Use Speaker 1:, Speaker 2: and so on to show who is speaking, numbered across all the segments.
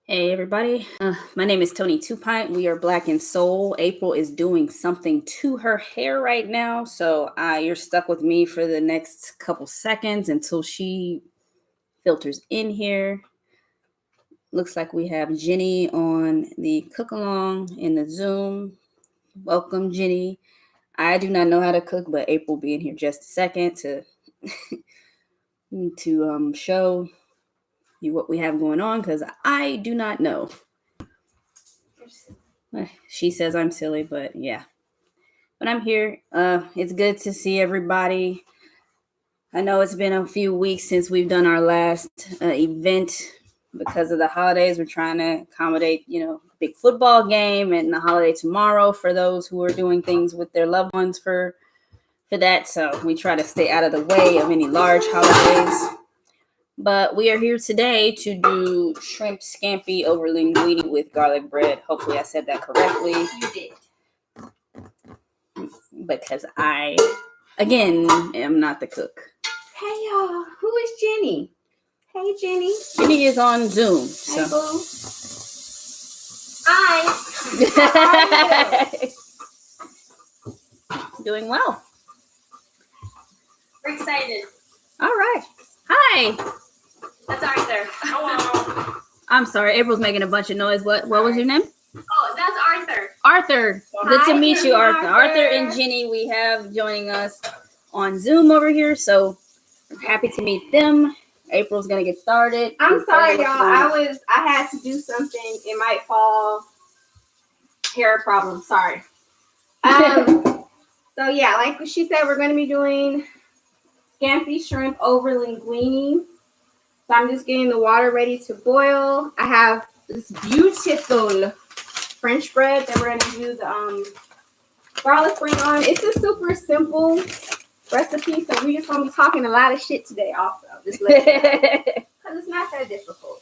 Speaker 1: Hey everybody, my name is Tony Two Pint. We are Black in Soul. April is doing something to her hair right now, so you're stuck with me for the next couple seconds until she filters in here. Looks like we have Jenny on the cook along in the Zoom. Welcome, Jenny. I do not know how to cook, but April will be in here just a second to show you what we have going on because I do not know. She says I'm silly, but yeah. But I'm here. It's good to see everybody. I know it's been a few weeks since we've done our last event because of the holidays. We're trying to accommodate, big football game and the holiday tomorrow for those who are doing things with their loved ones for that. So we try to stay out of the way of any large holidays. But we are here today to do shrimp scampi over linguine with garlic bread. Hopefully I said that correctly.
Speaker 2: You did.
Speaker 1: Because I, again, am not the cook.
Speaker 2: Hey, y'all. Who is Jenny? Hey, Jenny.
Speaker 1: Jenny is on Zoom.
Speaker 2: Hey,
Speaker 1: So.
Speaker 2: boo. Hi.
Speaker 1: Doing well.
Speaker 2: We're excited.
Speaker 1: All right. Hi.
Speaker 2: That's Arthur. Hello.
Speaker 1: I'm sorry. April's making a bunch of noise. What was your name?
Speaker 2: Oh, that's Arthur.
Speaker 1: Arthur. Good to meet you, Arthur.
Speaker 2: Arthur.
Speaker 1: Arthur and Jenny we have joining us on Zoom over here. So I'm happy to meet them. April's going to get started.
Speaker 2: I'm sorry, y'all. I had to do something. It might fall. Hair problem. Sorry. So yeah, like she said, we're going to be doing scampi shrimp over linguine. So I'm just getting the water ready to boil. I have this beautiful French bread that we're going to do the garlic bread on. It's a super simple recipe, so we're just going to be talking a lot of shit today also. Just let you know. Because it's not that difficult.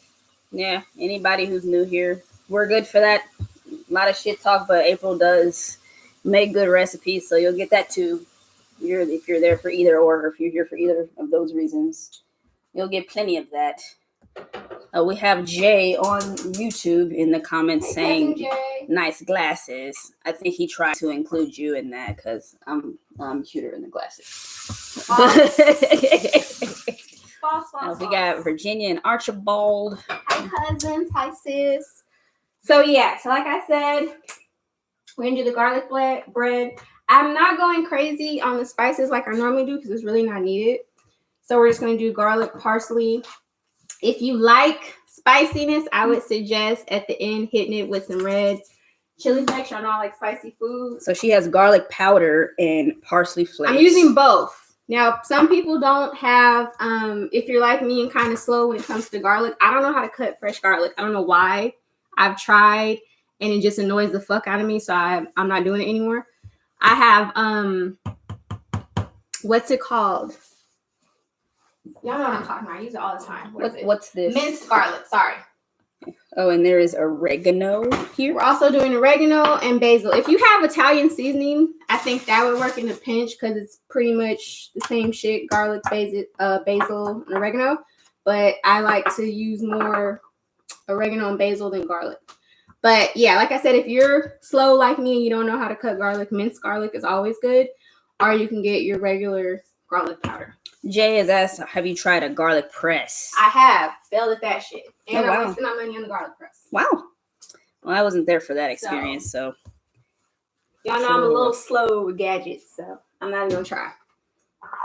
Speaker 1: Yeah, anybody who's new here, we're good for that. A lot of shit talk, but April does make good recipes, so you'll get that too. If you're there for either or if you're here for either of those reasons, you'll get plenty of that. We have Jay on YouTube in the comments saying nice glasses. I think he tried to include you in that because I'm cuter in the glasses.
Speaker 2: False.
Speaker 1: We got Virginia and Archibald.
Speaker 2: Hi, cousins. Hi, sis. So yeah, so like I said, we're gonna do the garlic bread. I'm not going crazy on the spices like I normally do because it's really not needed. So we're just gonna do garlic, parsley. If you like spiciness, I would suggest at the end hitting it with some red chili flakes. Y'all know I like spicy food.
Speaker 1: So she has garlic powder and parsley flakes.
Speaker 2: I'm using both. Now, some people don't have, if you're like me and kind of slow when it comes to garlic, I don't know how to cut fresh garlic. I don't know why. I've tried and it just annoys the fuck out of me. So I'm not doing it anymore. I have, what's it called? Y'all know what I'm talking about. I use it all the time.
Speaker 1: What's this?
Speaker 2: Minced garlic. Sorry.
Speaker 1: Oh, and there is oregano here.
Speaker 2: We're also doing oregano and basil. If you have Italian seasoning, I think that would work in a pinch because it's pretty much the same shit. Garlic, basil, and oregano. But I like to use more oregano and basil than garlic. But yeah, like I said, if you're slow like me and you don't know how to cut garlic, minced garlic is always good. Or you can get your regular garlic powder.
Speaker 1: Jay has asked, have you tried a garlic press?
Speaker 2: I have. Failed at that shit. And
Speaker 1: wow.
Speaker 2: I wasted my money on the garlic press.
Speaker 1: Wow. Well, I wasn't there for that experience, so.
Speaker 2: Y'all know I'm a little slow with gadgets, so I'm not even going to try.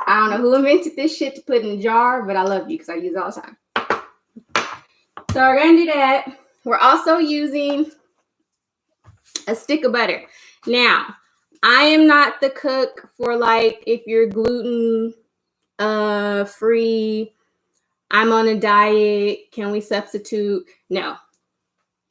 Speaker 2: I don't know who invented this shit to put in a jar, but I love you because I use it all the time. So we're going to do that. We're also using a stick of butter. Now, I am not the cook for like if you're gluten free, I'm on a diet, can we substitute? No.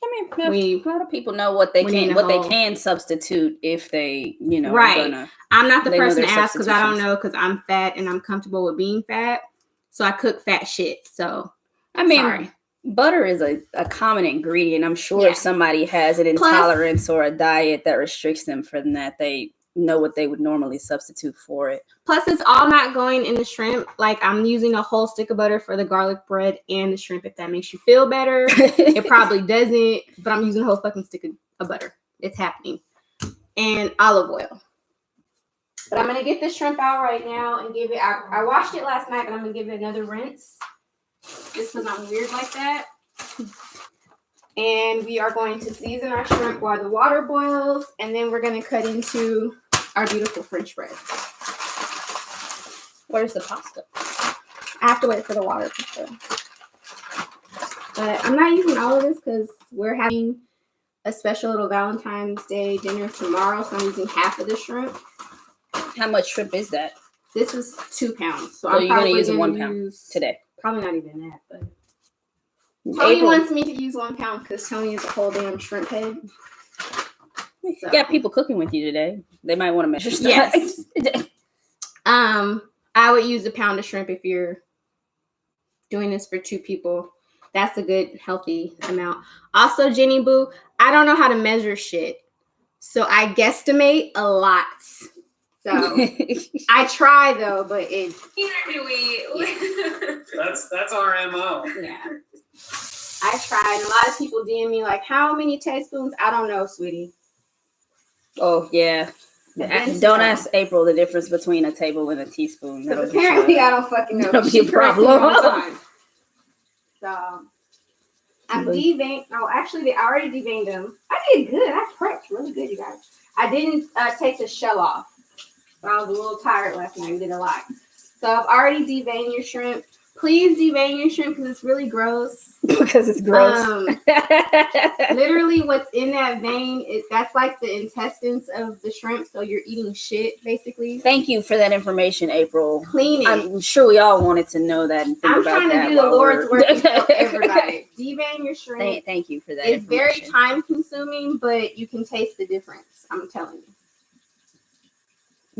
Speaker 1: I mean, a lot of people know what they can substitute if they,
Speaker 2: right. I'm not the person to ask because I don't know because I'm fat and I'm comfortable with being fat. So I cook fat shit. So
Speaker 1: I mean, butter is a common ingredient. I'm sure if somebody has an intolerance or a diet that restricts them from that, they know what they would normally substitute for it.
Speaker 2: Plus, it's all not going in the shrimp. Like, I'm using a whole stick of butter for the garlic bread and the shrimp, if that makes you feel better. It probably doesn't, but I'm using a whole fucking stick of butter. It's happening. And olive oil. But I'm going to get the shrimp out right now and give it, I washed it last night, but I'm going to give it another rinse. Just because I'm weird like that. And we are going to season our shrimp while the water boils. And then we're going to cut into our beautiful French bread.
Speaker 1: Where's the pasta?
Speaker 2: I have to wait for the water to fill. But I'm not using all of this because we're having a special little Valentine's Day dinner tomorrow. So I'm using half of the shrimp.
Speaker 1: How much shrimp is that?
Speaker 2: This is 2 pounds. So
Speaker 1: you're going to use 1 pound today?
Speaker 2: Probably not even that, but Tony wants me to use 1 pound because Tony is a whole damn shrimp head.
Speaker 1: So. You got people cooking with you today. They might want to measure stuff.
Speaker 2: Yes. I would use 1 pound of shrimp if you're doing this for 2 people. That's a good, healthy amount. Also, Jenny Boo, I don't know how to measure shit. So I guesstimate a lot. So I try though, but it.
Speaker 3: Neither do we.
Speaker 2: Yeah.
Speaker 4: That's our MO.
Speaker 2: Yeah. I tried. And a lot of people DM me like, how many teaspoons? I don't know, sweetie.
Speaker 1: Oh, yeah. Don't ask April the difference between a table and a teaspoon.
Speaker 2: Because apparently I don't fucking know.
Speaker 1: That'll be a problem.
Speaker 2: So I'm deveined. Oh, actually, I already deveined them. I did good. I prepped really good, you guys. I didn't take the shell off. I was a little tired last night. We did a lot. So I've already deveined your shrimp. Please devein your shrimp because it's really gross.
Speaker 1: Because it's gross.
Speaker 2: Literally what's in that vein, that's like the intestines of the shrimp. So you're eating shit, basically.
Speaker 1: Thank you for that information, April.
Speaker 2: Clean it.
Speaker 1: I'm sure we all wanted to know that. And think
Speaker 2: I'm
Speaker 1: about
Speaker 2: trying
Speaker 1: that
Speaker 2: to do the Lord's work and help everybody. Devein your shrimp.
Speaker 1: Thank you for that.
Speaker 2: It's very time consuming, but you can taste the difference. I'm telling you.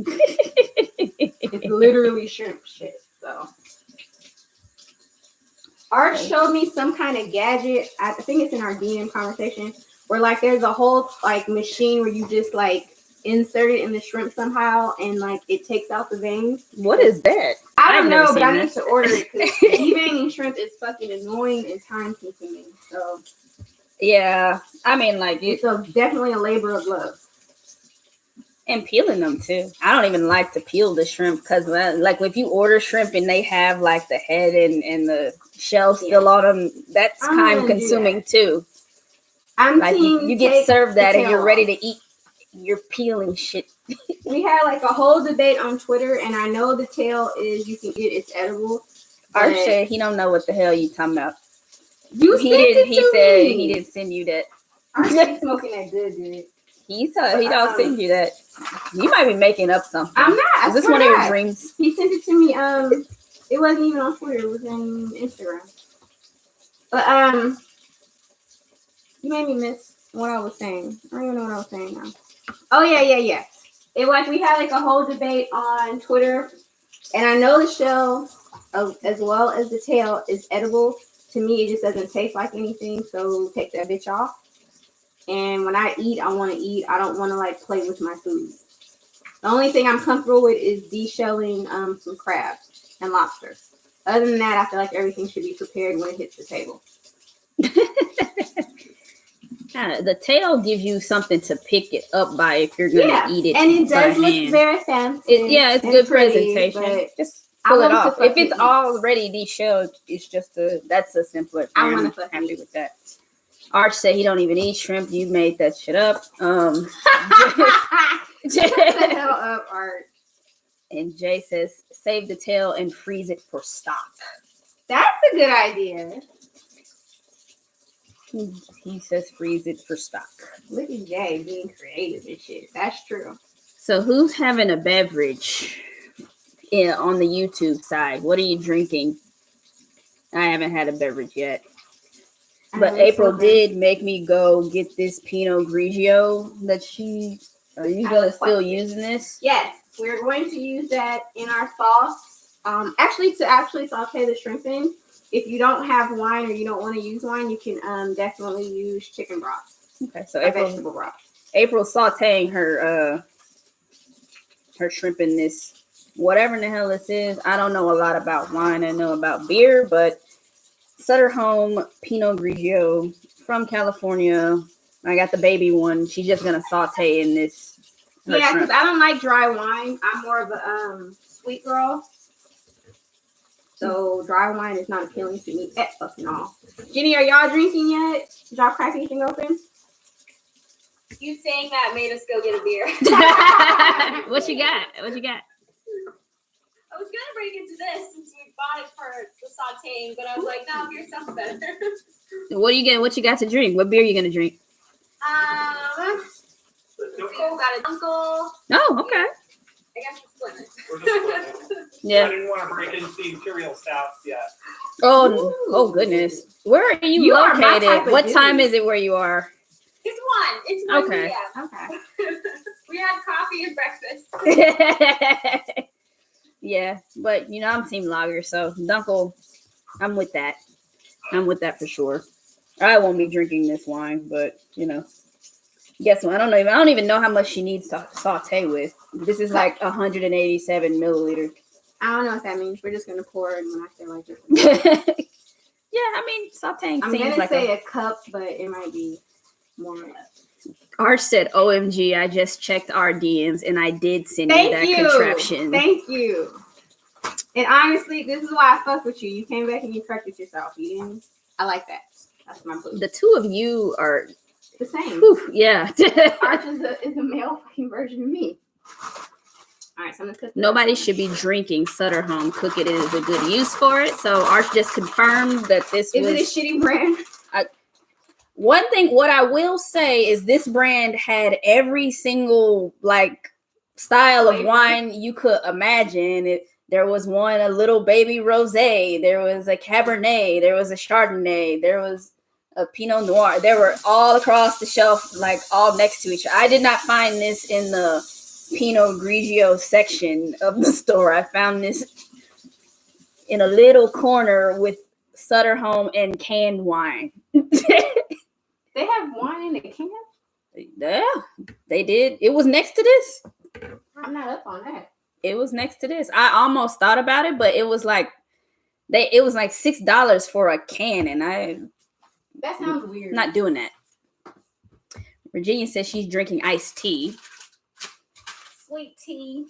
Speaker 2: It's literally shrimp shit. So Art showed me some kind of gadget. I think it's in our DM conversation where like there's a whole like machine where you just like insert it in the shrimp somehow and like it takes out the veins.
Speaker 1: What is that?
Speaker 2: I don't know, but I need to order it because deveining shrimp is fucking annoying and time consuming. So
Speaker 1: yeah, I mean like
Speaker 2: it's definitely a labor of love.
Speaker 1: And peeling them too. I don't even like to peel the shrimp because like if you order shrimp and they have like the head and the shell still on them, that's time consuming too.
Speaker 2: I'm
Speaker 1: like you get served that and you're ready to eat. You're peeling shit.
Speaker 2: We had like a whole debate on Twitter, and I know the tail is you can get it's edible.
Speaker 1: Art said he don't know what the hell you talking about.
Speaker 2: You
Speaker 1: he
Speaker 2: sent
Speaker 1: did.
Speaker 2: it
Speaker 1: He
Speaker 2: to
Speaker 1: said
Speaker 2: me.
Speaker 1: he didn't send you that.
Speaker 2: Art said smoking that good, dude.
Speaker 1: He don't send you that. You might be making up something.
Speaker 2: I'm not.
Speaker 1: Is this one of your dreams?
Speaker 2: He sent it to me. It wasn't even on Twitter. It was on Instagram. But you made me miss what I was saying. I don't even know what I was saying now. Oh yeah. It like we had like a whole debate on Twitter, and I know the shell as well as the tail is edible. To me, it just doesn't taste like anything. So take that bitch off. And when I eat, I want to eat. I don't want to like play with my food. The only thing I'm comfortable with is deshelling some crabs and lobsters. Other than that, I feel like everything should be prepared when it hits the table.
Speaker 1: The tail gives you something to pick it up by if you're going to eat it.
Speaker 2: And it does look very fancy.
Speaker 1: It's good
Speaker 2: pretty,
Speaker 1: presentation. Just pull it off. If it's already deshelled, it's just that's a simpler. I'm happy with that. Arch said he don't even eat shrimp. You made that shit up.
Speaker 2: Shut the hell up, Art.
Speaker 1: And Jay says, save the tail and freeze it for stock.
Speaker 2: That's a good idea.
Speaker 1: He says freeze it for stock.
Speaker 2: Look at Jay being creative and shit. That's true.
Speaker 1: So who's having a beverage on the YouTube side? What are you drinking? I haven't had a beverage yet. But April did make me go get this Pinot Grigio that are you going to still using this?
Speaker 2: Yes, we're going to use that in our sauce. Actually saute the shrimp in. If you don't have wine or you don't want to use wine, you can definitely use chicken broth.
Speaker 1: Okay, so
Speaker 2: vegetable broth.
Speaker 1: April's sauteing her her shrimp in this, whatever in the hell this is. I don't know a lot about wine. I know about beer, but Sutter Home Pinot Grigio from California. I got the baby one. She's just gonna saute in this.
Speaker 2: Yeah, because I don't like dry wine. I'm more of a sweet girl. So dry wine is not appealing to me at fucking all. Jenny, are y'all drinking yet? Did y'all crack anything open?
Speaker 3: You saying that made us go get a beer.
Speaker 1: What you got? What you got?
Speaker 3: I was gonna break into this since we bought it for the sauteing, but I was like, no, beer sounds better.
Speaker 1: What do you get? What you got to drink? What beer are you gonna drink?
Speaker 3: Cool, got a Dunkel.
Speaker 1: Oh, okay.
Speaker 3: I guess we're splitting
Speaker 4: We're just splitting it.
Speaker 1: Yeah.
Speaker 4: I didn't want to break into the imperial stouts yet.
Speaker 1: Oh goodness. Where are you
Speaker 2: You are my type
Speaker 1: located?
Speaker 2: of
Speaker 1: What
Speaker 2: dude.
Speaker 1: time is it where you are?
Speaker 3: It's one. It's 1
Speaker 1: Okay.
Speaker 3: p.m.
Speaker 2: Okay.
Speaker 3: We had coffee and breakfast.
Speaker 1: Yeah, but you know I'm team lager, so Dunkel, I'm with that. I'm with that for sure. I won't be drinking this wine, but you know, guess what? I don't even know how much she needs to saute with. This is like 187 milliliters.
Speaker 2: I don't know what that means. We're just gonna pour it when I feel like it.
Speaker 1: Yeah, I mean sauteing
Speaker 2: I'm
Speaker 1: seems
Speaker 2: gonna
Speaker 1: like
Speaker 2: say a cup, but it might be more.
Speaker 1: Arch said, "OMG, I just checked our DMs and I did send you that contraption."
Speaker 2: Thank you. And honestly, this is why I fuck with you. You came back and you corrected yourself. You didn't. I like that. That's my boo.
Speaker 1: The two of you are
Speaker 2: The same.
Speaker 1: whew, yeah.
Speaker 2: Arch is a male fucking version of me. All right, so I'm gonna cook.
Speaker 1: Nobody should be drinking Sutter Home. Cook it is a good use for it. So Arch just confirmed that this
Speaker 2: Is
Speaker 1: was
Speaker 2: it a shitty brand?
Speaker 1: one thing. What I will say is this brand had every single like style of
Speaker 2: Flavor.
Speaker 1: wine you could imagine. There was one, a little baby rosé. There was a Cabernet. There was a Chardonnay. There was a Pinot Noir. They were all across the shelf, like all next to each other. I did not find this in the Pinot Grigio section of the store. I found this in a little corner with Sutter Home and canned wine.
Speaker 2: They have wine in the can?
Speaker 1: Yeah, they did. It was next to this.
Speaker 2: I'm not up on that.
Speaker 1: It was next to this. I almost thought about it, but it was like $6 for a can, and
Speaker 2: That sounds weird.
Speaker 1: I'm not doing that. Virginia says she's drinking iced tea.
Speaker 3: Sweet tea.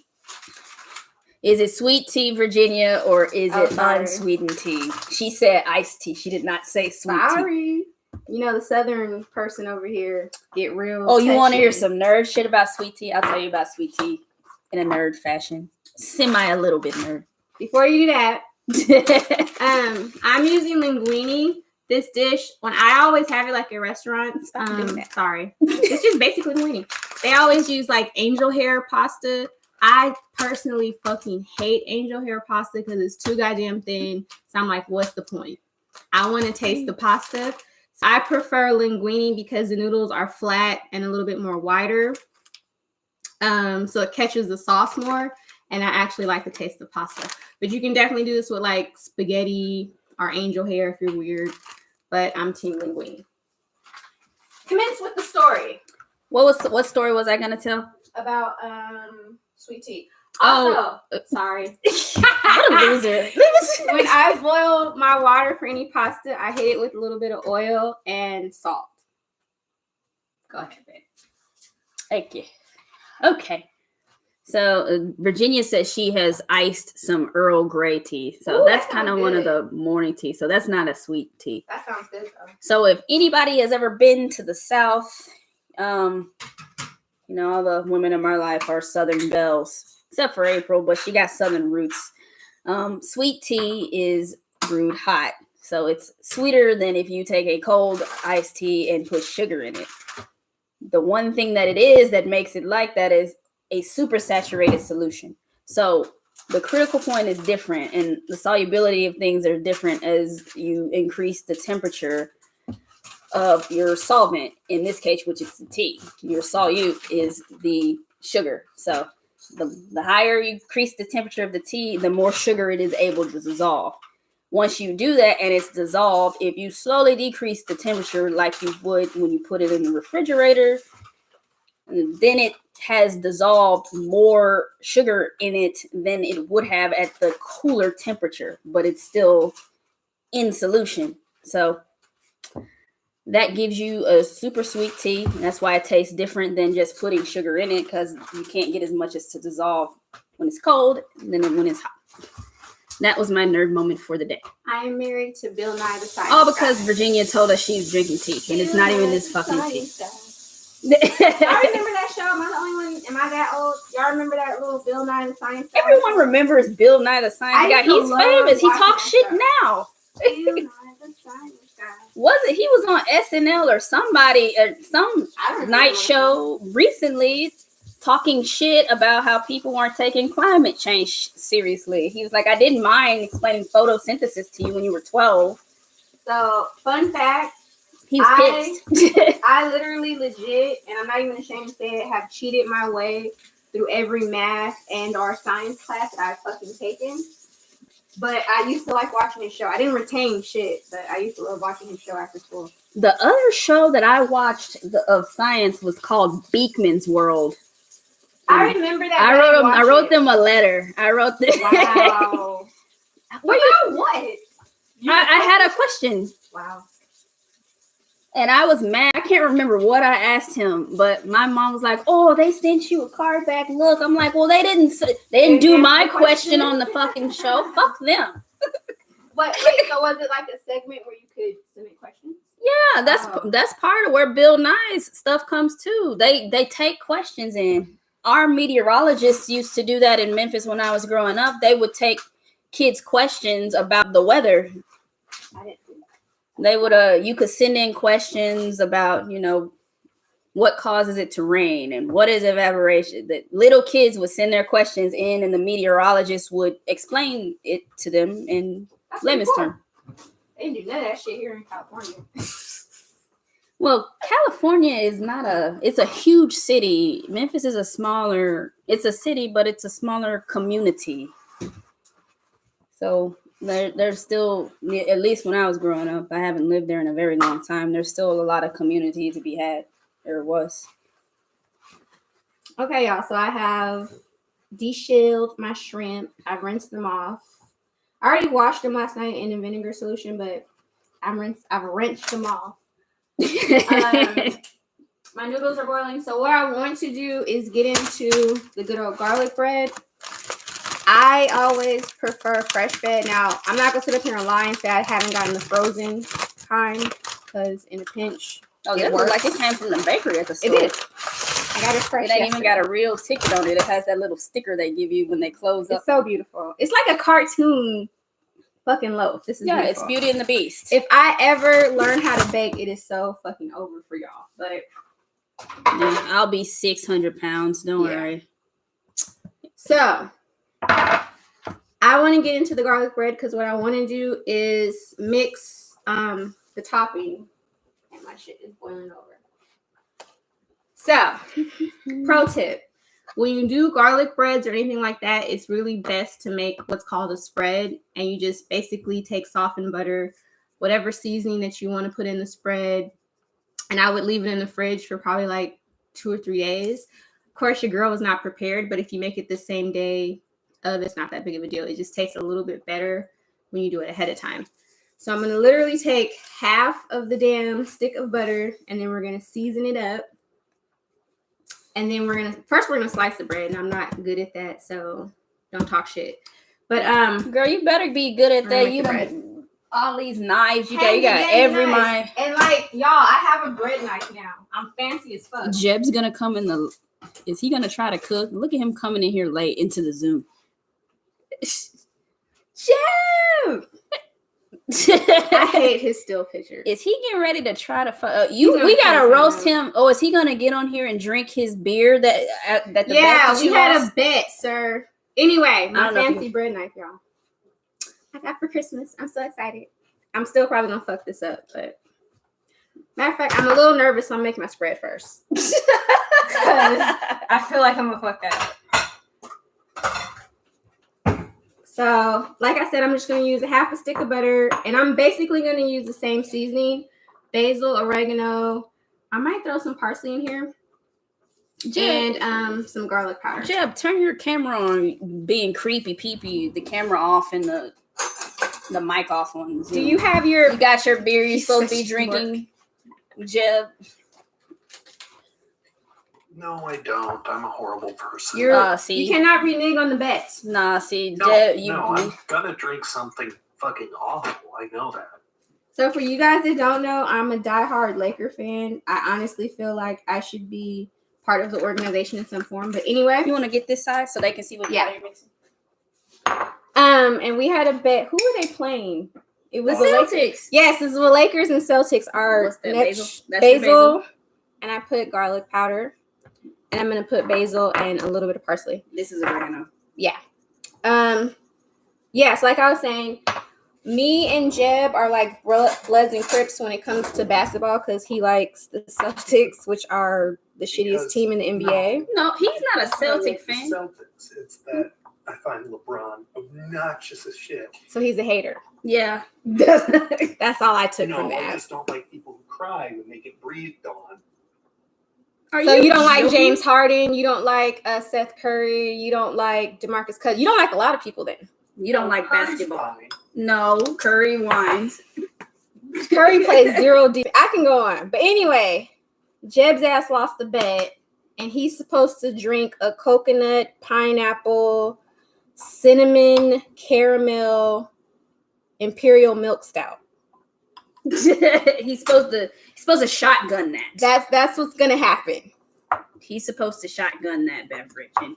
Speaker 1: Is it sweet tea, Virginia, or is
Speaker 2: Oh,
Speaker 1: it
Speaker 2: sorry.
Speaker 1: unsweetened tea? She said iced tea. She did not say sweet tea.
Speaker 2: Sorry. You know, the southern person over here get real.
Speaker 1: Oh, you want to hear
Speaker 2: touchy.
Speaker 1: some nerd shit about sweet tea? I'll tell you about sweet tea in a nerd fashion. A little bit nerd.
Speaker 2: Before you do that, I'm using linguine. This dish, when I always have it like at restaurants.
Speaker 1: Stop doing that.
Speaker 2: Sorry. It's just basically linguine. They always use like angel hair pasta. I personally fucking hate angel hair pasta because it's too goddamn thin. So I'm like, what's the point? I want to taste the pasta. So I prefer linguine because the noodles are flat and a little bit more wider. So it catches the sauce more. And I actually like the taste of pasta. But you can definitely do this with like spaghetti or angel hair if you're weird. But I'm team linguine. Commence with the story
Speaker 1: What story was I gonna tell?
Speaker 2: about sweet tea.
Speaker 1: Oh.
Speaker 2: Also, sorry.
Speaker 1: What a loser.
Speaker 2: When I boil my water for any pasta, I hit it with a little bit of oil and salt. Go ahead, babe.
Speaker 1: Thank you. Okay. So Virginia says she has iced some Earl Grey tea. So
Speaker 2: Ooh,
Speaker 1: that's
Speaker 2: that
Speaker 1: kind of
Speaker 2: sounds
Speaker 1: one of
Speaker 2: good.
Speaker 1: the morning tea. So that's not a sweet tea.
Speaker 2: That sounds good though.
Speaker 1: So if anybody has ever been to the South, you know, all the women in my life are Southern belles, except for April, but she got Southern roots. Sweet tea is brewed hot. So it's sweeter than if you take a cold iced tea and put sugar in it. The one thing that it is that makes it like that is a super saturated solution. So the critical point is different, and the solubility of things are different as you increase the temperature of your solvent, in this case, which is the tea. Your solute is the sugar. So the higher you increase the temperature of the tea, the more sugar it is able to dissolve. Once you do that and it's dissolved, if you slowly decrease the temperature like you would when you put it in the refrigerator, then it has dissolved more sugar in it than it would have at the cooler temperature, but it's still in solution. So that gives you a super sweet tea. That's why it tastes different than just putting sugar in it, because you can't get as much as to dissolve when it's cold than when it's hot. That was my nerd moment for the day.
Speaker 2: I am married to Bill Nye the Science
Speaker 1: All because
Speaker 2: Guy.
Speaker 1: Virginia told us she's drinking tea, and it's not even this fucking tea.
Speaker 2: Y'all remember that show? Am I the only one? Am I that old? Y'all remember that little Bill Nye the Science Guy?
Speaker 1: Everyone remembers Bill Nye the Science Guy. He's famous. He talks shit now.
Speaker 2: Bill Nye the Science Guy.
Speaker 1: He was on SNL or somebody some night show recently talking shit about how people weren't taking climate change seriously. He was like, I didn't mind explaining photosynthesis to you when you were 12.
Speaker 2: So, fun fact.
Speaker 1: He's pissed.
Speaker 2: I literally legit, and I'm not even ashamed to say it, have cheated my way through every math and our science class that I've fucking taken. But I used to like watching his show. I didn't retain shit, but I used to love watching his show after school.
Speaker 1: The other show that I watched of science was called Beekman's World.
Speaker 2: I remember that.
Speaker 1: I wrote them a letter.
Speaker 2: Wow.
Speaker 1: Were you
Speaker 2: what?
Speaker 1: I had a question.
Speaker 2: Wow.
Speaker 1: And I was mad. I can't remember what I asked him, but my mom was like, "Oh, they sent you a card back. Look." I'm like, "Well, they didn't do my question on the fucking show. Fuck them."
Speaker 2: Wait, so was it like a segment where you could submit questions?
Speaker 1: Yeah, that's part of where Bill Nye's stuff comes too. They take questions in. Our meteorologists used to do that in Memphis when I was growing up. They would take kids' questions about the weather.
Speaker 2: I didn't do that.
Speaker 1: They would you could send in questions about, what causes it to rain and what is evaporation. The little kids would send their questions in, and the meteorologist would explain it to them in layman's terms.
Speaker 2: They didn't do none of that shit here in California.
Speaker 1: Well, California is it's a huge city. Memphis is it's a city, but it's a smaller community. So there's still, at least when I was growing up, I haven't lived there in a very long time. There's still a lot of community to be had. There was.
Speaker 2: Okay, y'all. So I have de-shelled my shrimp. I've rinsed them off. I already washed them last night in a vinegar solution, but I've rinsed them off. My noodles are boiling. So what I want to do is get into the good old garlic bread. I always prefer fresh bread. Now, I'm not going to sit up here and lie and say I haven't gotten the frozen kind, because in a pinch,
Speaker 1: it looks like it came from the bakery at the store.
Speaker 2: It did. I got it fresh.
Speaker 1: It ain't even got a real ticket on it. It has that little sticker they give you when they close up.
Speaker 2: It's so beautiful. It's like a cartoon fucking loaf. This is beautiful.
Speaker 1: It's Beauty and the Beast.
Speaker 2: If I ever learn how to bake, it is so fucking over for y'all. But
Speaker 1: I'll be 600 pounds. Don't worry.
Speaker 2: So I want to get into the garlic bread because what I want to do is mix the topping, and my shit is boiling over. So, pro tip. When you do garlic breads or anything like that, it's really best to make what's called a spread. And you just basically take softened butter, whatever seasoning that you want to put in the spread. And I would leave it in the fridge for probably like 2 or 3 days. Of course, your girl is not prepared, but if you make it the same day, it's not that big of a deal. It just tastes a little bit better when you do it ahead of time. So I'm going to literally take half of the damn stick of butter, and then we're going to season it up. And then we're going to slice the bread, and I'm not good at that, so don't talk shit. But
Speaker 1: girl, you better be good at that. You don't all these knives you got every knife.
Speaker 2: And like, y'all, I have a bread knife now. I'm fancy as fuck.
Speaker 1: Jeb's going to come is he going to try to cook? Look at him coming in here late into the Zoom.
Speaker 2: Jeb! I hate his still picture.
Speaker 1: Is he getting ready to try to we gotta roast him? Oh, is he gonna get on here and drink his beer that the bet that
Speaker 2: we had a bet, sir. Anyway, my fancy bread knife, y'all. I got for Christmas. I'm so excited. I'm still probably gonna fuck this up, but matter of fact, I'm a little nervous, so I'm making my spread first. Because I feel like I'm gonna fuck that up. So, like I said, I'm just going to use a half a stick of butter, and I'm basically going to use the same seasoning, basil, oregano. I might throw some parsley in here. and some garlic powder.
Speaker 1: Jeb, turn your camera on. Being creepy, peepee. The camera off and the mic off on Zoom.
Speaker 2: Do you have your?
Speaker 1: You got your beer you're
Speaker 2: He's
Speaker 1: supposed to
Speaker 2: such
Speaker 1: be
Speaker 2: a
Speaker 1: drinking, Jeb?
Speaker 5: No, I don't. I'm a horrible person.
Speaker 2: You're,
Speaker 1: see,
Speaker 2: you cannot renege on the bets.
Speaker 1: nah, see,
Speaker 5: no,
Speaker 1: Jeb,
Speaker 5: I'm gonna drink something fucking awful. I know that.
Speaker 2: So for you guys that don't know, I'm a diehard Laker fan. I honestly feel like I should be part of the organization in some form. But anyway,
Speaker 1: you want to get this side so they can see what
Speaker 2: Yeah.
Speaker 1: you're mixing?
Speaker 2: and we had a bet. Who were they playing? It was
Speaker 1: The
Speaker 2: the Lakers.
Speaker 1: Celtics.
Speaker 2: Yes, it's the Lakers and Celtics are
Speaker 1: What's that,
Speaker 2: next-
Speaker 1: basil? That's your
Speaker 2: basil, and I put garlic powder, and I'm gonna put basil and a little bit of parsley.
Speaker 1: This is oregano.
Speaker 2: Yeah. So like I was saying, me and Jeb are like Bloods and Crips when it comes to basketball because he likes the Celtics, which are the shittiest
Speaker 5: Because-
Speaker 2: team in the NBA.
Speaker 1: No, he's not a Celtic
Speaker 5: The
Speaker 1: fan.
Speaker 5: Celtics. It's that I find LeBron obnoxious as shit.
Speaker 2: So he's a hater.
Speaker 1: Yeah.
Speaker 2: That's all I took from
Speaker 5: No, I
Speaker 2: that.
Speaker 5: just don't like people who cry when they get breathed on.
Speaker 1: Are
Speaker 2: So you don't like
Speaker 1: joking?
Speaker 2: James Harden, you don't like Seth Curry, you don't like DeMarcus Cousins, you don't like a lot of people then.
Speaker 1: You don't like
Speaker 5: Curry's
Speaker 1: basketball.
Speaker 5: fine.
Speaker 1: No, Curry whines.
Speaker 2: Curry plays zero defense. I can go on. But anyway, Jeb's ass lost the bet, and he's supposed to drink a coconut, pineapple, cinnamon, caramel, imperial milk stout.
Speaker 1: he's supposed to shotgun that.
Speaker 2: That's what's gonna happen.
Speaker 1: He's supposed to shotgun that beverage, and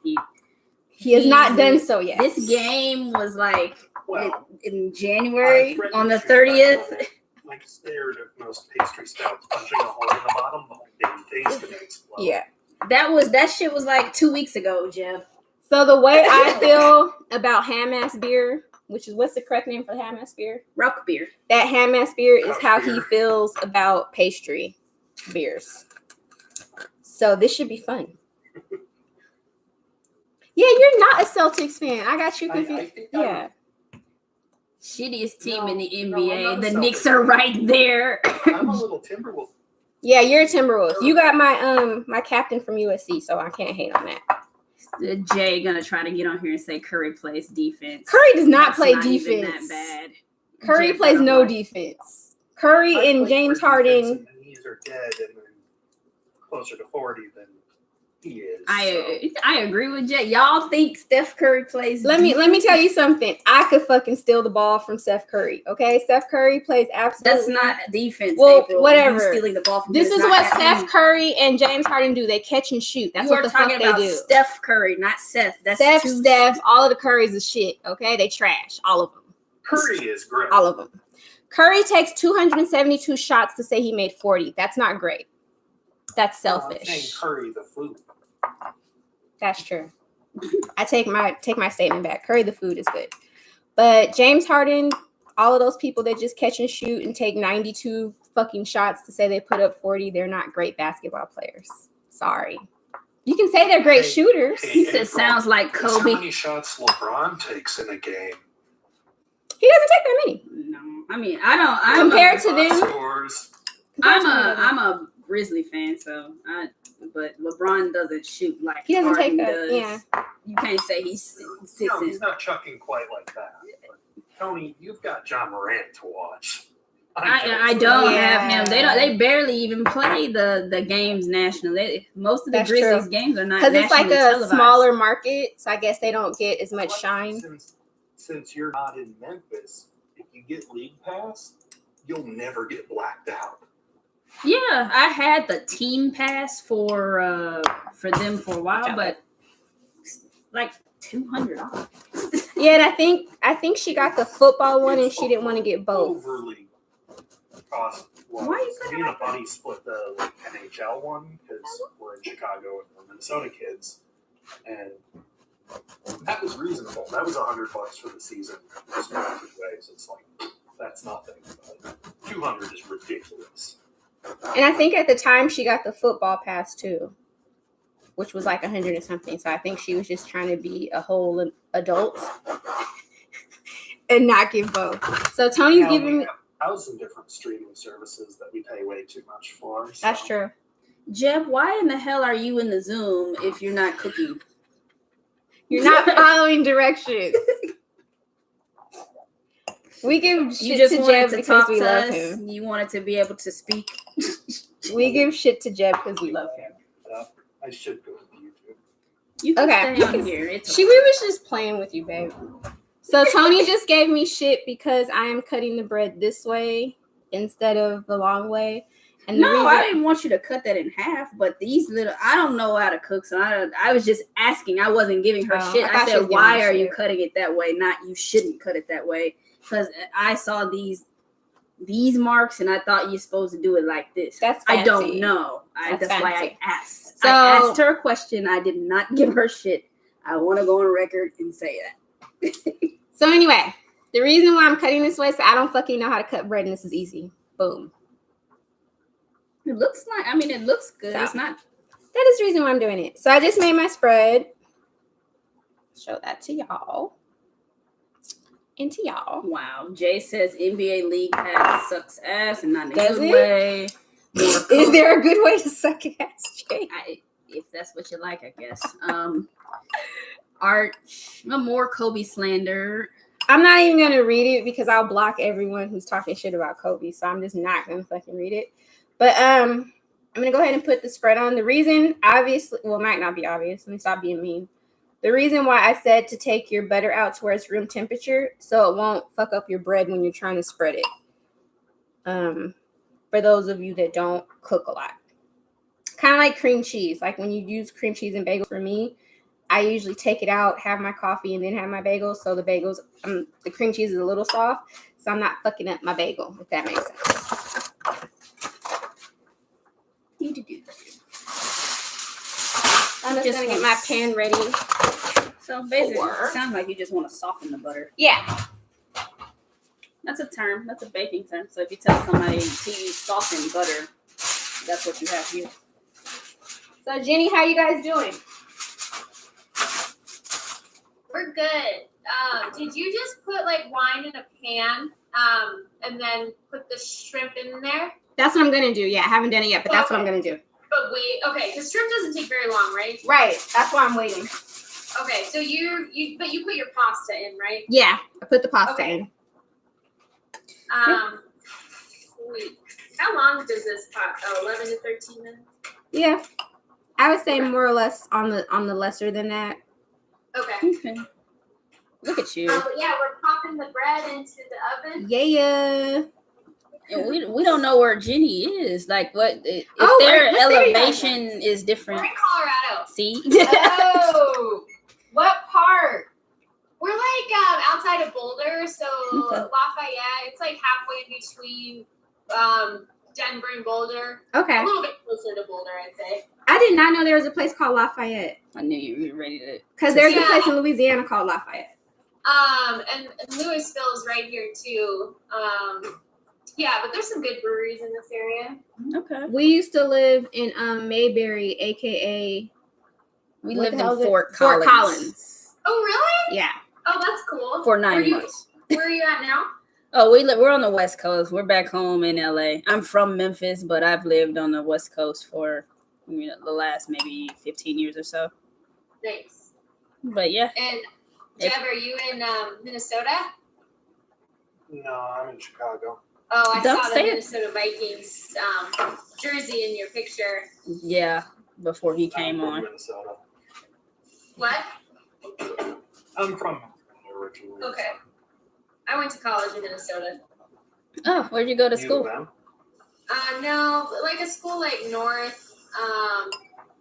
Speaker 2: He has not done so yet.
Speaker 1: This game was like
Speaker 5: Well,
Speaker 1: in January
Speaker 5: I've read
Speaker 1: on the
Speaker 5: pastry
Speaker 1: 30th.
Speaker 5: stouts. Like scared of most pastry stouts punching a hole in the bottom, the whole damn thing's gonna explode.
Speaker 2: Yeah.
Speaker 1: That shit was like 2 weeks ago, Jeff.
Speaker 2: So the way I feel about ham-ass beer, which is what's the correct name for ham-ass beer?
Speaker 1: Rock beer.
Speaker 2: That ham-ass beer is
Speaker 5: Rock
Speaker 2: how
Speaker 5: beer.
Speaker 2: he feels about pastry beers. So this should be fun. Yeah, you're not a Celtics fan. I got you
Speaker 5: I
Speaker 2: confused.
Speaker 5: think
Speaker 2: Yeah.
Speaker 1: Shittiest team
Speaker 5: No,
Speaker 1: in the
Speaker 5: no,
Speaker 1: NBA.
Speaker 5: I'm not
Speaker 1: The
Speaker 5: a
Speaker 1: Knicks
Speaker 5: Celtics
Speaker 1: are
Speaker 5: fan.
Speaker 1: right there.
Speaker 5: I'm a little Timberwolf.
Speaker 2: Yeah, you're a Timberwolves. You got my my captain from USC, so I can't hate on that.
Speaker 1: Jay gonna try to get on here and say Curry plays defense.
Speaker 2: Curry does not
Speaker 1: That's
Speaker 2: play
Speaker 1: not even
Speaker 2: defense.
Speaker 1: that bad.
Speaker 2: Curry
Speaker 1: Jay
Speaker 2: plays
Speaker 1: better
Speaker 2: no
Speaker 1: watch.
Speaker 2: defense. Curry
Speaker 5: I
Speaker 2: and
Speaker 5: played
Speaker 2: James
Speaker 5: for defense,
Speaker 2: Harden.
Speaker 5: and the knees are dead, and then closer to 40 than he is.
Speaker 1: I agree with Jay. Y'all think Steph Curry plays
Speaker 2: Let me
Speaker 1: defense?
Speaker 2: tell you something. I could fucking steal the ball from Steph Curry. Okay, Steph Curry plays absolutely.
Speaker 1: That's not defense.
Speaker 2: Well,
Speaker 1: April.
Speaker 2: whatever.
Speaker 1: You stealing the ball from
Speaker 2: This
Speaker 1: him
Speaker 2: is
Speaker 1: not
Speaker 2: what
Speaker 1: happening.
Speaker 2: Steph Curry and James Harden do. They catch and shoot. That's
Speaker 1: You
Speaker 2: what
Speaker 1: are
Speaker 2: the fuck
Speaker 1: talking
Speaker 2: they
Speaker 1: about
Speaker 2: do.
Speaker 1: Steph Curry, not Seth. That's
Speaker 2: Steph, all of the Currys is shit. Okay, they trash. All of them.
Speaker 5: Curry is great.
Speaker 2: All of them. Curry takes 272 shots to say he made 40. That's not great. That's
Speaker 5: I'm saying
Speaker 2: selfish.
Speaker 5: Curry the food.
Speaker 2: That's true. I take my statement back. Curry the food is good. But James Harden, all of those people that just catch and shoot and take 92 fucking shots to say they put up 40, they're not great basketball players. Sorry. You can say they're great
Speaker 5: Hey,
Speaker 2: shooters.
Speaker 1: He
Speaker 5: hey,
Speaker 1: said sounds like
Speaker 5: Guess how
Speaker 1: Kobe.
Speaker 5: many shots LeBron takes in a game?
Speaker 2: He doesn't take that many.
Speaker 1: No, I mean I don't.
Speaker 2: Compared to
Speaker 5: LeBron
Speaker 2: them-
Speaker 5: scores.
Speaker 1: I'm a Grizzly fan, but LeBron doesn't shoot like
Speaker 2: He doesn't
Speaker 1: Harden
Speaker 2: take that.
Speaker 1: does.
Speaker 2: Yeah.
Speaker 1: You can't say he sits
Speaker 5: No,
Speaker 1: in.
Speaker 5: he's not chucking quite like that. But Tony, you've got John Morant to watch.
Speaker 1: I don't
Speaker 2: Yeah.
Speaker 1: have him. They barely even play the games nationally. Most of the
Speaker 2: That's
Speaker 1: Grizzlies
Speaker 2: true.
Speaker 1: games are not
Speaker 2: Because it's like
Speaker 1: nationally
Speaker 2: a
Speaker 1: televised.
Speaker 2: smaller market, so I guess they don't get as much shine.
Speaker 5: Since you're not in Memphis, if you get league pass, you'll never get blacked out.
Speaker 1: Yeah, I had the team pass for them for a while, but like $200.
Speaker 2: Yeah, and I think she got the football one and she didn't want to get both.
Speaker 5: Overly cost. Well,
Speaker 1: Why you put
Speaker 5: me
Speaker 1: it
Speaker 5: and a
Speaker 1: like that?
Speaker 5: buddy split the NHL one because we're in Chicago and we're Minnesota kids, and that was reasonable. That was $100 for the season. Split it 2 ways. It's like that's nothing. But $200 is ridiculous.
Speaker 2: And I think at the time she got the football pass too, which was like 100 and something. So I think she was just trying to be a whole adult and not give both. So Tony's
Speaker 5: Now,
Speaker 2: giving
Speaker 5: we
Speaker 2: me.
Speaker 5: have 1,000 different streaming services that we pay way too much for. So.
Speaker 2: That's true.
Speaker 1: Jeb, why in the hell are you in the Zoom if you're not cooking?
Speaker 2: You're not following directions. We give
Speaker 1: You
Speaker 2: shit
Speaker 1: just
Speaker 2: to
Speaker 1: wanted
Speaker 2: Jeb
Speaker 1: to
Speaker 2: because
Speaker 1: talk
Speaker 2: we
Speaker 1: to
Speaker 2: love
Speaker 1: us.
Speaker 2: him.
Speaker 1: You wanted to be able to speak.
Speaker 2: We give shit to Jeb because we love him.
Speaker 5: I should go to YouTube.
Speaker 1: You can
Speaker 2: Okay.
Speaker 1: stay on here. It's
Speaker 2: We was just playing with you, babe. So Tony just gave me shit because I am cutting the bread this way instead of the long way. And the
Speaker 1: No, I
Speaker 2: reason,
Speaker 1: didn't want you to cut that in half, but these little, I don't know how to cook, so I was just asking. I wasn't giving her
Speaker 2: Oh,
Speaker 1: shit.
Speaker 2: I
Speaker 1: I
Speaker 2: thought she
Speaker 1: said,
Speaker 2: was giving
Speaker 1: why
Speaker 2: me
Speaker 1: are you
Speaker 2: shit.
Speaker 1: cutting it that way? Not, you shouldn't cut it that way. Because I saw these marks, and I thought you're supposed to do it like this.
Speaker 2: That's
Speaker 1: I don't
Speaker 2: fancy.
Speaker 1: know. That's why I
Speaker 2: fancy.
Speaker 1: asked.
Speaker 2: So-
Speaker 1: I asked her a question. I did not give her shit. I want to go on record and say that.
Speaker 2: So anyway, the reason why I'm cutting this way is I don't fucking know how to cut bread, and this is easy. Boom.
Speaker 1: It looks like, I mean, it looks good.
Speaker 2: So.
Speaker 1: It's not.
Speaker 2: That is the reason why I'm doing it. So I just made my spread. Show that to y'all. And to y'all.
Speaker 1: Wow. Jay says NBA League Pass sucks ass and not in a
Speaker 2: Does
Speaker 1: good
Speaker 2: it?
Speaker 1: way.
Speaker 2: Is there a good way to suck ass, Jay?
Speaker 1: If that's what you like, I guess. Art, more Kobe slander.
Speaker 2: I'm not even going to read it because I'll block everyone who's talking shit about Kobe. So I'm just not going to fucking read it. But I'm going to go ahead and put the spread on. The reason, obviously, well, it might not be obvious. Let me stop being mean. The reason why I said to take your butter out to where it's room temperature so it won't fuck up your bread when you're trying to spread it. For those of you that don't cook a lot. Kind of like cream cheese. Like when you use cream cheese and bagel for me, I usually take it out, have my coffee, and then have my bagels. So the bagels, the cream cheese is a little soft, so I'm not fucking up my bagel, if that makes sense.
Speaker 1: Need to do that.
Speaker 2: I'm just going to get my pan ready.
Speaker 1: So basically,
Speaker 2: Or-
Speaker 1: it sounds like you just want to soften the butter.
Speaker 2: Yeah.
Speaker 1: That's a term. That's a baking term. So if you tell somebody to use soften butter, that's what you have here.
Speaker 2: So Jenny, how you guys doing?
Speaker 3: We're good. Did you just put like wine in a pan, and then put the shrimp in there?
Speaker 2: That's what I'm going to do. Yeah, I haven't done it yet, but that's what I'm going to do.
Speaker 3: But wait, okay, because shrimp doesn't take very long, right?
Speaker 2: Right. That's why I'm waiting.
Speaker 3: Okay, so you put your pasta in, right?
Speaker 2: Yeah, I put the pasta
Speaker 3: Okay.
Speaker 2: in.
Speaker 3: Wait, how long does this pot? Oh, 11 to 13 minutes.
Speaker 2: Yeah. I would say more or less on the lesser than that.
Speaker 3: Okay.
Speaker 1: Okay. Look at you.
Speaker 3: But yeah, we're popping the bread into the oven.
Speaker 2: Yeah.
Speaker 1: And we don't know where Jenny is. Like, what if
Speaker 2: Oh,
Speaker 1: their
Speaker 2: what city are you
Speaker 1: elevation is
Speaker 3: We're
Speaker 1: different?
Speaker 3: in Colorado.
Speaker 1: See?
Speaker 2: Oh, what part?
Speaker 3: We're like outside of Boulder, so
Speaker 1: Okay.
Speaker 3: Lafayette. It's like halfway between Denver and Boulder.
Speaker 2: Okay.
Speaker 3: A little bit closer to Boulder, I'd say.
Speaker 2: I did not know there was a place called Lafayette.
Speaker 1: I knew you were ready to.
Speaker 2: Because there's a
Speaker 3: Yeah.
Speaker 2: place in Louisiana called Lafayette.
Speaker 3: And Louisville is right here too. Yeah, but there's some good breweries in this area.
Speaker 1: Okay.
Speaker 2: We used to live in Mayberry, aka
Speaker 1: We
Speaker 2: what
Speaker 1: lived
Speaker 2: the hell
Speaker 1: in
Speaker 2: is it?
Speaker 1: Fort
Speaker 2: Fort
Speaker 1: Collins.
Speaker 3: Oh, really?
Speaker 2: Yeah.
Speaker 3: Oh, that's cool.
Speaker 1: For 9
Speaker 3: Where you-
Speaker 1: months.
Speaker 3: Where are you at now?
Speaker 1: Oh, we're on the West Coast. We're back home in LA. I'm from Memphis, but I've lived on the West Coast for the last maybe 15 years or so.
Speaker 3: Nice.
Speaker 1: But yeah.
Speaker 3: And Jeb, are you in Minnesota?
Speaker 5: No, I'm in Chicago.
Speaker 3: Oh, I
Speaker 1: Don't
Speaker 3: saw the
Speaker 1: say it.
Speaker 3: Minnesota Vikings jersey in your picture.
Speaker 1: Yeah, before he came
Speaker 5: I'm from
Speaker 1: on.
Speaker 5: Minnesota.
Speaker 3: What?
Speaker 5: I'm from originally.
Speaker 3: Okay. I went to college in Minnesota.
Speaker 1: Oh, where'd you go to
Speaker 5: U
Speaker 1: school?
Speaker 5: of M?
Speaker 3: No, like a school like north.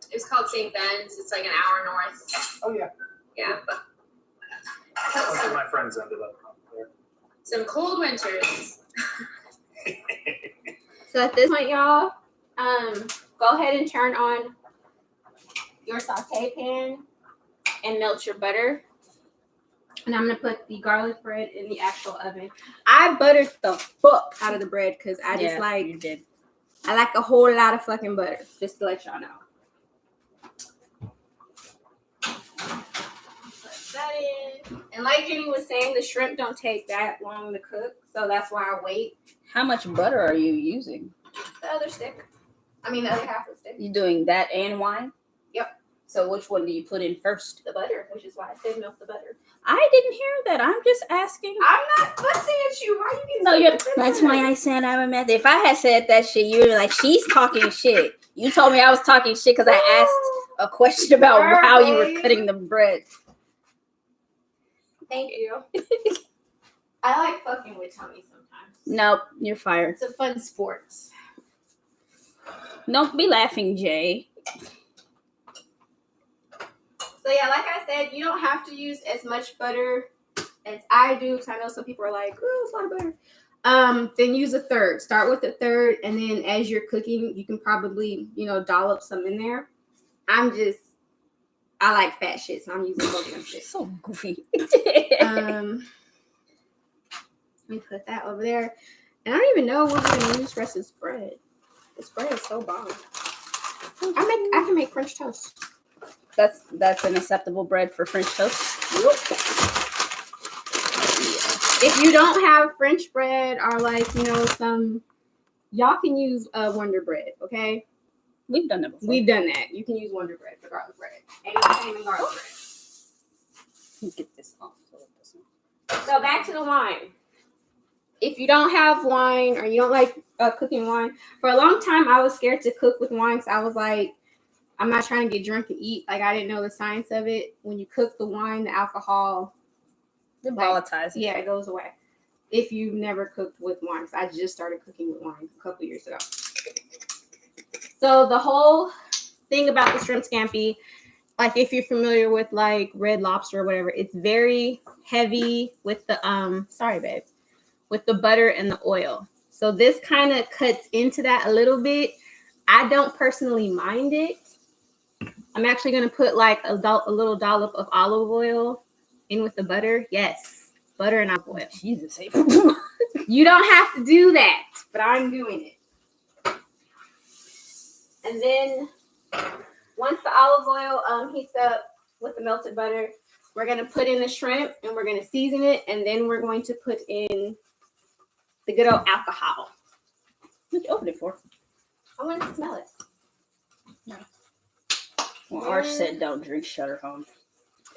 Speaker 3: It was called St. Ben's. It's like an hour north.
Speaker 5: Oh yeah.
Speaker 3: Yeah, but
Speaker 5: Most of my friends ended up there.
Speaker 3: some cold winters.
Speaker 2: So at this point, y'all, go ahead and turn on your saute pan and melt your butter. And I'm gonna put the garlic bread in the actual oven. I buttered the fuck out of the bread because I just
Speaker 1: you did.
Speaker 2: I like a whole lot of fucking butter, just to let y'all know. Put that in. And like Jenny was saying, the shrimp don't take that long to cook, so that's why I wait.
Speaker 1: How much butter are you using?
Speaker 2: The other stick. I mean, the other half of the stick.
Speaker 1: You doing that and wine?
Speaker 2: Yep.
Speaker 1: So which one do you put in first?
Speaker 2: The butter, which is why I said milk the butter.
Speaker 1: I didn't hear that. I'm just asking.
Speaker 2: I'm not fussing at you. Why are you getting
Speaker 1: No,
Speaker 2: so
Speaker 1: you're.
Speaker 2: defensive?
Speaker 1: That's why I said I'm a meth. If I had said that shit, you were like, she's talking shit. You told me I was talking shit because I asked a question about how you were cutting the bread.
Speaker 2: Thank you. I like fucking with Tommy sometimes.
Speaker 1: Nope, you're fired.
Speaker 2: It's a fun sport.
Speaker 1: Don't be laughing, Jay.
Speaker 2: So yeah, like I said, you don't have to use as much butter as I do, because I know some people are like, "Oh, it's a lot of butter." Then use a third. Start with a third, and then as you're cooking, you can probably, dollop some in there. I like fat shit, so I'm using both of them shit.
Speaker 1: So goofy.
Speaker 2: Let me put that over there. And I don't even know what we're gonna use for this bread. This bread is so bomb. I can make French toast.
Speaker 1: That's an acceptable bread for French toast.
Speaker 2: If you don't have French bread or y'all can use Wonder Bread, okay?
Speaker 1: We've done that before.
Speaker 2: We've done that. You can use Wonder Bread for garlic bread. Ain't no shame in garlic bread.
Speaker 1: Get this off.
Speaker 2: So back to the wine. If you don't have wine or you don't like cooking wine, for a long time I was scared to cook with wine because I was like, I'm not trying to get drunk and eat. Like, I didn't know the science of it. When you cook the wine, the alcohol,
Speaker 1: It volatilizes.
Speaker 2: yeah, it goes away. If you've never cooked with wine, because I just started cooking with wine a couple years ago. So the whole thing about the shrimp scampi, like if you're familiar with like Red Lobster or whatever, it's very heavy with the with the butter and the oil. So this kind of cuts into that a little bit. I don't personally mind it. I'm actually going to put like a little dollop of olive oil in with the butter. Yes, butter and olive oil.
Speaker 1: Jesus.
Speaker 2: You don't have to do that, but I'm doing it. And then once the olive oil heats up with the melted butter, we're going to put in the shrimp and we're going to season it. And then we're going to put in the good old alcohol.
Speaker 1: What you open it for?
Speaker 2: I want to smell it.
Speaker 1: No. Well, Arch said don't drink Shutter Home.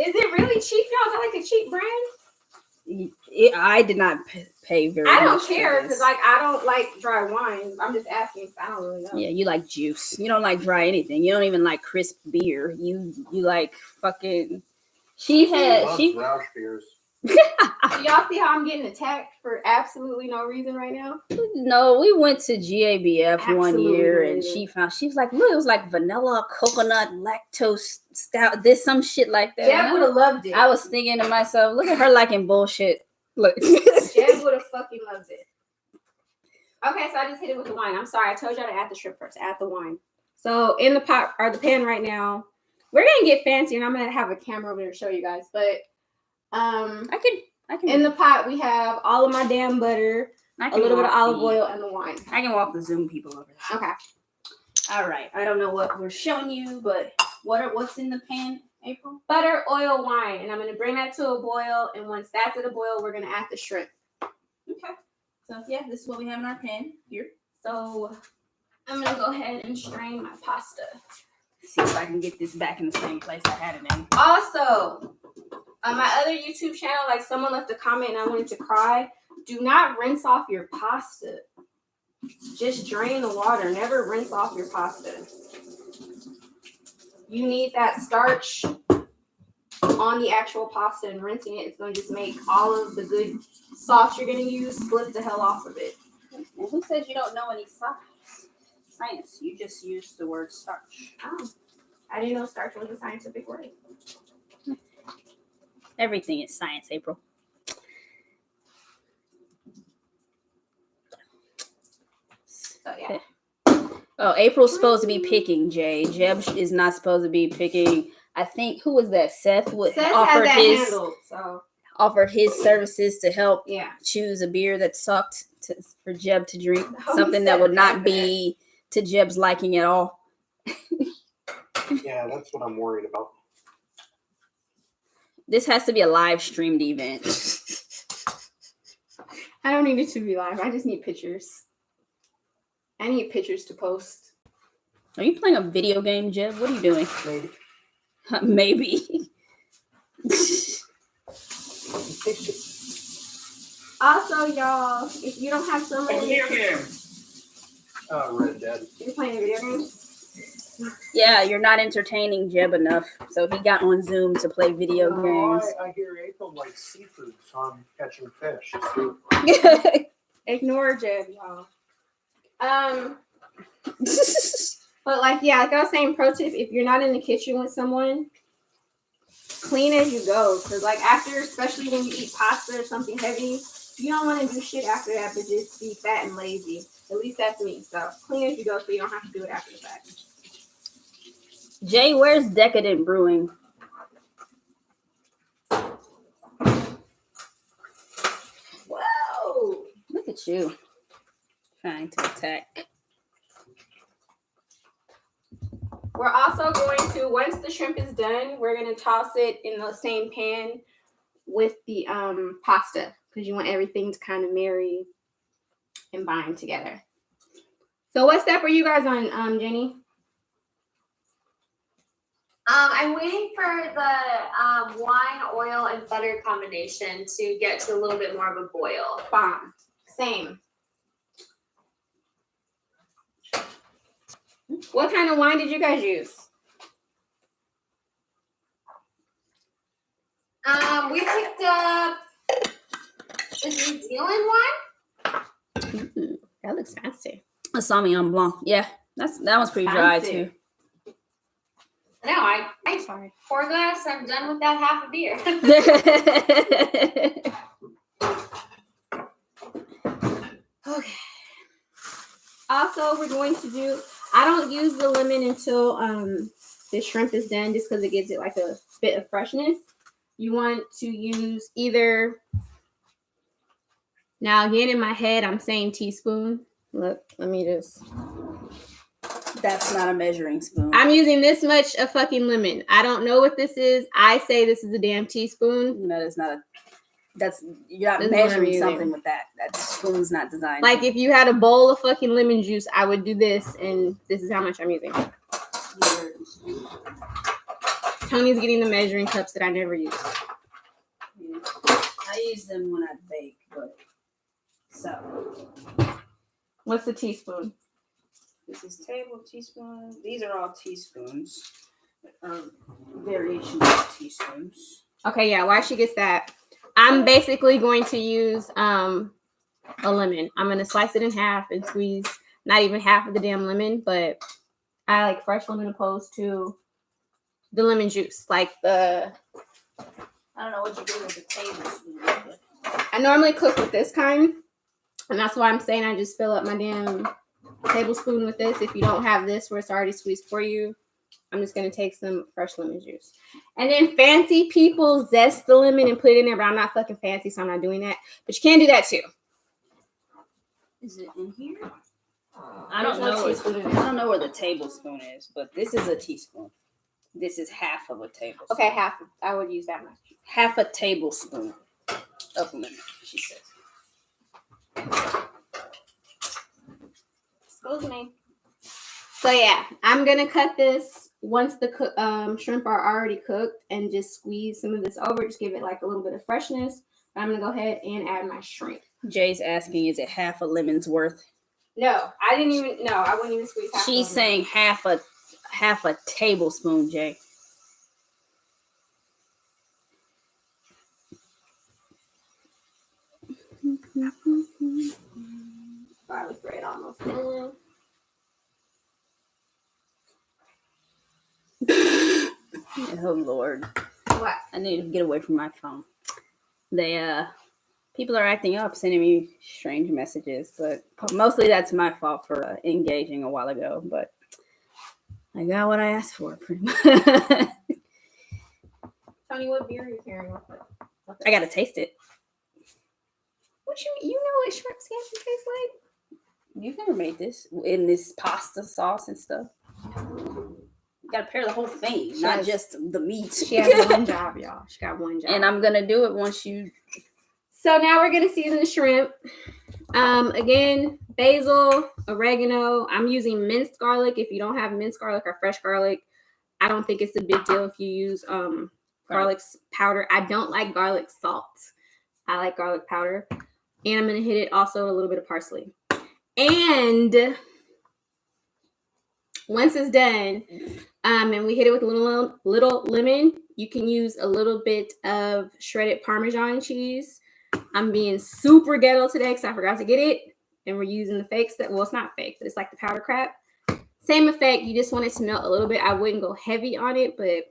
Speaker 2: Is it really cheap, y'all? Is that like a cheap brand?
Speaker 1: I did not pay very much.
Speaker 2: I don't
Speaker 1: for
Speaker 2: care
Speaker 1: this.
Speaker 2: because I don't like dry wine. I'm just asking. I don't really know.
Speaker 1: Yeah, you like juice. You don't like dry anything. You don't even like crisp beer. You like fucking. She
Speaker 5: Roush beers.
Speaker 2: Do y'all see how I'm getting attacked for absolutely no reason right now?
Speaker 1: No, we went to GABF one
Speaker 2: Absolutely
Speaker 1: year
Speaker 2: no
Speaker 1: and
Speaker 2: reason.
Speaker 1: she was like, look, it was like vanilla, coconut, lactose stout. There's some shit like that.
Speaker 2: Jeb would have loved it.
Speaker 1: I was thinking to myself, look at her liking bullshit. Look.
Speaker 2: Jeb would have fucking loved it. Okay, so I just hit it with the wine. I'm sorry. I told y'all to add the shrimp first. Add the wine. So in the pot or the pan right now, we're gonna get fancy, and I'm gonna have a camera over there to show you guys. But I can. In the pot, we have all of my damn butter, a little bit of olive oil, and the wine.
Speaker 1: I can walk the Zoom people over there.
Speaker 2: Okay.
Speaker 1: All right. I don't know what we're showing you, but what's in the pan, April?
Speaker 2: Butter, oil, wine, and I'm gonna bring that to a boil. And once that's at a boil, we're gonna add the shrimp.
Speaker 1: Okay. So yeah, this is what we have in our pan here.
Speaker 2: So I'm gonna go ahead and strain my pasta.
Speaker 1: See if I can get this back in the same place I had it in.
Speaker 2: Also, on my other YouTube channel, like someone left a comment and I wanted to cry. Do not rinse off your pasta. Just drain the water. Never rinse off your pasta. You need that starch on the actual pasta, and rinsing it is going to just make all of the good sauce you're going to use slip the hell off of it.
Speaker 1: And who says you don't know any science? You just used the word starch.
Speaker 2: Oh, I didn't know starch was a scientific word.
Speaker 1: Everything is science, April.
Speaker 2: So yeah.
Speaker 1: Oh, April's supposed to be picking, Jay. Jeb is not supposed to be picking. I think, who was that? Seth
Speaker 2: Seth has that handled, so
Speaker 1: offered his services to help
Speaker 2: yeah.
Speaker 1: choose a beer that sucked for Jeb to drink.
Speaker 2: Oh,
Speaker 1: Something that would not be to Jeb's liking at all.
Speaker 5: Yeah, that's what I'm worried about.
Speaker 1: This has to be a live streamed event.
Speaker 2: I don't need it to be live. I just need pictures. I need pictures to post.
Speaker 1: Are you playing a video game, Jeb? What are you doing?
Speaker 5: Maybe.
Speaker 1: Maybe.
Speaker 2: Also, y'all, if you don't have someone,
Speaker 4: Video game.
Speaker 5: Red Dead.
Speaker 2: you're playing a video game.
Speaker 1: Yeah, you're not entertaining Jeb enough. So he got on Zoom to play video games.
Speaker 5: I hear April likes seafood, so I'm catching fish.
Speaker 2: Ignore Jeb, y'all. But like, yeah, like I was saying, pro tip: if you're not in the kitchen with someone, clean as you go. Cause like after, especially when you eat pasta or something heavy, you don't want to do shit after that, but just be fat and lazy. At least that's me. So clean as you go, so you don't have to do it after the fact.
Speaker 1: Jay, where's Decadent Brewing?
Speaker 2: Whoa!
Speaker 1: Look at you. Trying to attack.
Speaker 2: We're also going to, once the shrimp is done, we're going to toss it in the same pan with the pasta because you want everything to kind of marry and bind together. So what step are you guys on, Jenny?
Speaker 3: I'm waiting for the wine, oil, and butter combination to get to a little bit more of a boil.
Speaker 2: Bomb. Same. What kind of wine did you guys use?
Speaker 3: We picked up the New Zealand wine.
Speaker 2: Ooh, that looks fancy.
Speaker 1: A Sauvignon Blanc. Yeah, that was pretty dry
Speaker 2: Fancy.
Speaker 1: too.
Speaker 3: No, I
Speaker 2: Sorry.
Speaker 3: pour glass. I'm done with that half a beer.
Speaker 2: Okay. Also, we're going to do, I don't use the lemon until the shrimp is done just because it gives it like a bit of freshness. You want to use either, now again in my head, I'm saying teaspoon. Look, let me just.
Speaker 1: That's not a measuring spoon.
Speaker 2: I'm using this much of fucking lemon. I don't know what this is. I say this is a damn teaspoon.
Speaker 1: No, that's not a. That's you're not
Speaker 2: This is what I'm
Speaker 1: measuring
Speaker 2: using.
Speaker 1: something with that. That spoon's not designed.
Speaker 2: Like if you had a bowl of fucking lemon juice, I would do this, and this is how much I'm using. Tony's getting the measuring cups that I never use.
Speaker 1: Yeah. I use them when I bake, but so
Speaker 2: What's the teaspoon?
Speaker 1: this is table teaspoon. These are all teaspoons. Variations of teaspoons.
Speaker 2: Okay, yeah, while she gets that, I'm basically going to use a lemon. I'm gonna slice it in half and squeeze not even half of the damn lemon, but I like fresh lemon opposed to the lemon juice. Like
Speaker 1: I don't know what you do with the tablespoon. But
Speaker 2: I normally cook with this kind, and that's why I'm saying I just fill up my damn tablespoon with this. If you don't have this where it's already squeezed for you, I'm just gonna take some fresh lemon juice. And then fancy people zest the lemon and put it in there, but I'm not fucking fancy, so I'm not doing that. But you can do that too.
Speaker 1: is it in here?
Speaker 2: I don't know.
Speaker 1: I don't know where the tablespoon is, but this is a teaspoon. This is half of a tablespoon.
Speaker 2: Okay, half. I would use that much.
Speaker 1: Half a tablespoon of lemon, she says.
Speaker 2: Excuse me. So yeah, I'm gonna cut this once the shrimp are already cooked and just squeeze some of this over. Just give it like a little bit of freshness. I'm gonna go ahead and add my shrimp.
Speaker 1: Jay's asking, is it half a lemon's worth?
Speaker 2: No, I didn't even. No, I wouldn't even squeeze half.
Speaker 1: She's saying half a tablespoon, Jay.
Speaker 2: Garlic bread almost done.
Speaker 1: Oh Lord.
Speaker 2: What?
Speaker 1: I need to get away from my phone. People are acting up, sending me strange messages, but mostly that's my fault for engaging a while ago, but I got what I asked for pretty much.
Speaker 2: Tony, what beer are you carrying with it?
Speaker 1: I gotta taste it.
Speaker 2: What you know what shrimp scampi tastes like?
Speaker 1: You've never made this in this pasta sauce and stuff. You gotta pair the whole thing, not
Speaker 2: has-
Speaker 1: just the meat.
Speaker 2: She has one job, y'all. She got one job.
Speaker 1: And I'm gonna do it once you.
Speaker 2: So now we're gonna season the shrimp. Again, basil, oregano. I'm using minced garlic. If you don't have minced garlic or fresh garlic, I don't think it's a big deal if you use garlic powder. I don't like garlic salt. I like garlic powder. And I'm going to hit it also a little bit of parsley. And once it's done, and we hit it with a little lemon, you can use a little bit of shredded Parmesan cheese. I'm being super ghetto today because I forgot to get it. And we're using the fake stuff. Well, it's not fake, but it's like the powder crap. Same effect. You just want it to melt a little bit. I wouldn't go heavy on it, but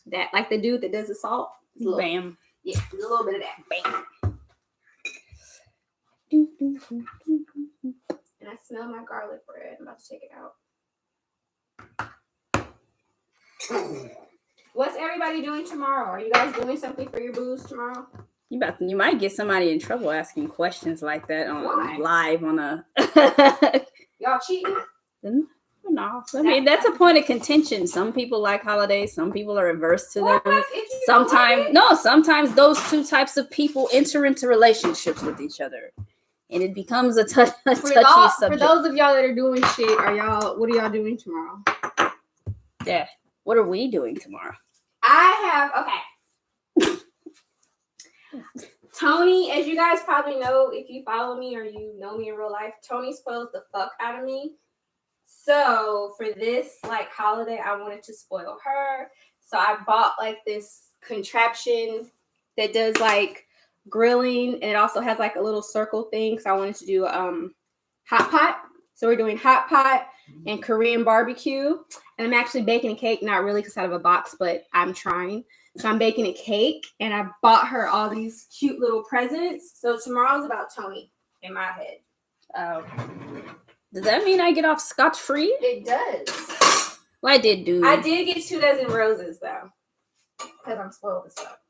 Speaker 2: that, like the dude that does the salt.
Speaker 1: Bam.
Speaker 2: Yeah, a little bit of that. Bam. And I smell my garlic bread. I'm about to take it out. What's everybody doing tomorrow? Are you guys doing something for your booze tomorrow?
Speaker 1: You might get somebody in trouble asking questions like that on live on a.
Speaker 2: Y'all cheating?
Speaker 1: No, I mean that's a point of contention. Some people like holidays. Some people are averse to them. Sometimes those two types of people enter into relationships with each other, and it becomes a touchy subject.
Speaker 2: For those of y'all that are doing shit, what are y'all doing tomorrow?
Speaker 1: Yeah, what are we doing tomorrow?
Speaker 2: Tony, as you guys probably know, if you follow me or you know me in real life, Tony spoils the fuck out of me. So for this holiday, I wanted to spoil her. So I bought this contraption that does grilling, and it also has a little circle thing. So I wanted to do hot pot. So we're doing hot pot and Korean barbecue. And I'm actually baking a cake, not really because out of a box, but I'm trying. So I'm baking a cake, and I bought her all these cute little presents. So tomorrow's about Tony in my head.
Speaker 1: Does that mean I get off scotch-free?
Speaker 2: It does.
Speaker 1: Well, I did get
Speaker 2: 2 dozen roses, though, because I'm spoiled as fuck.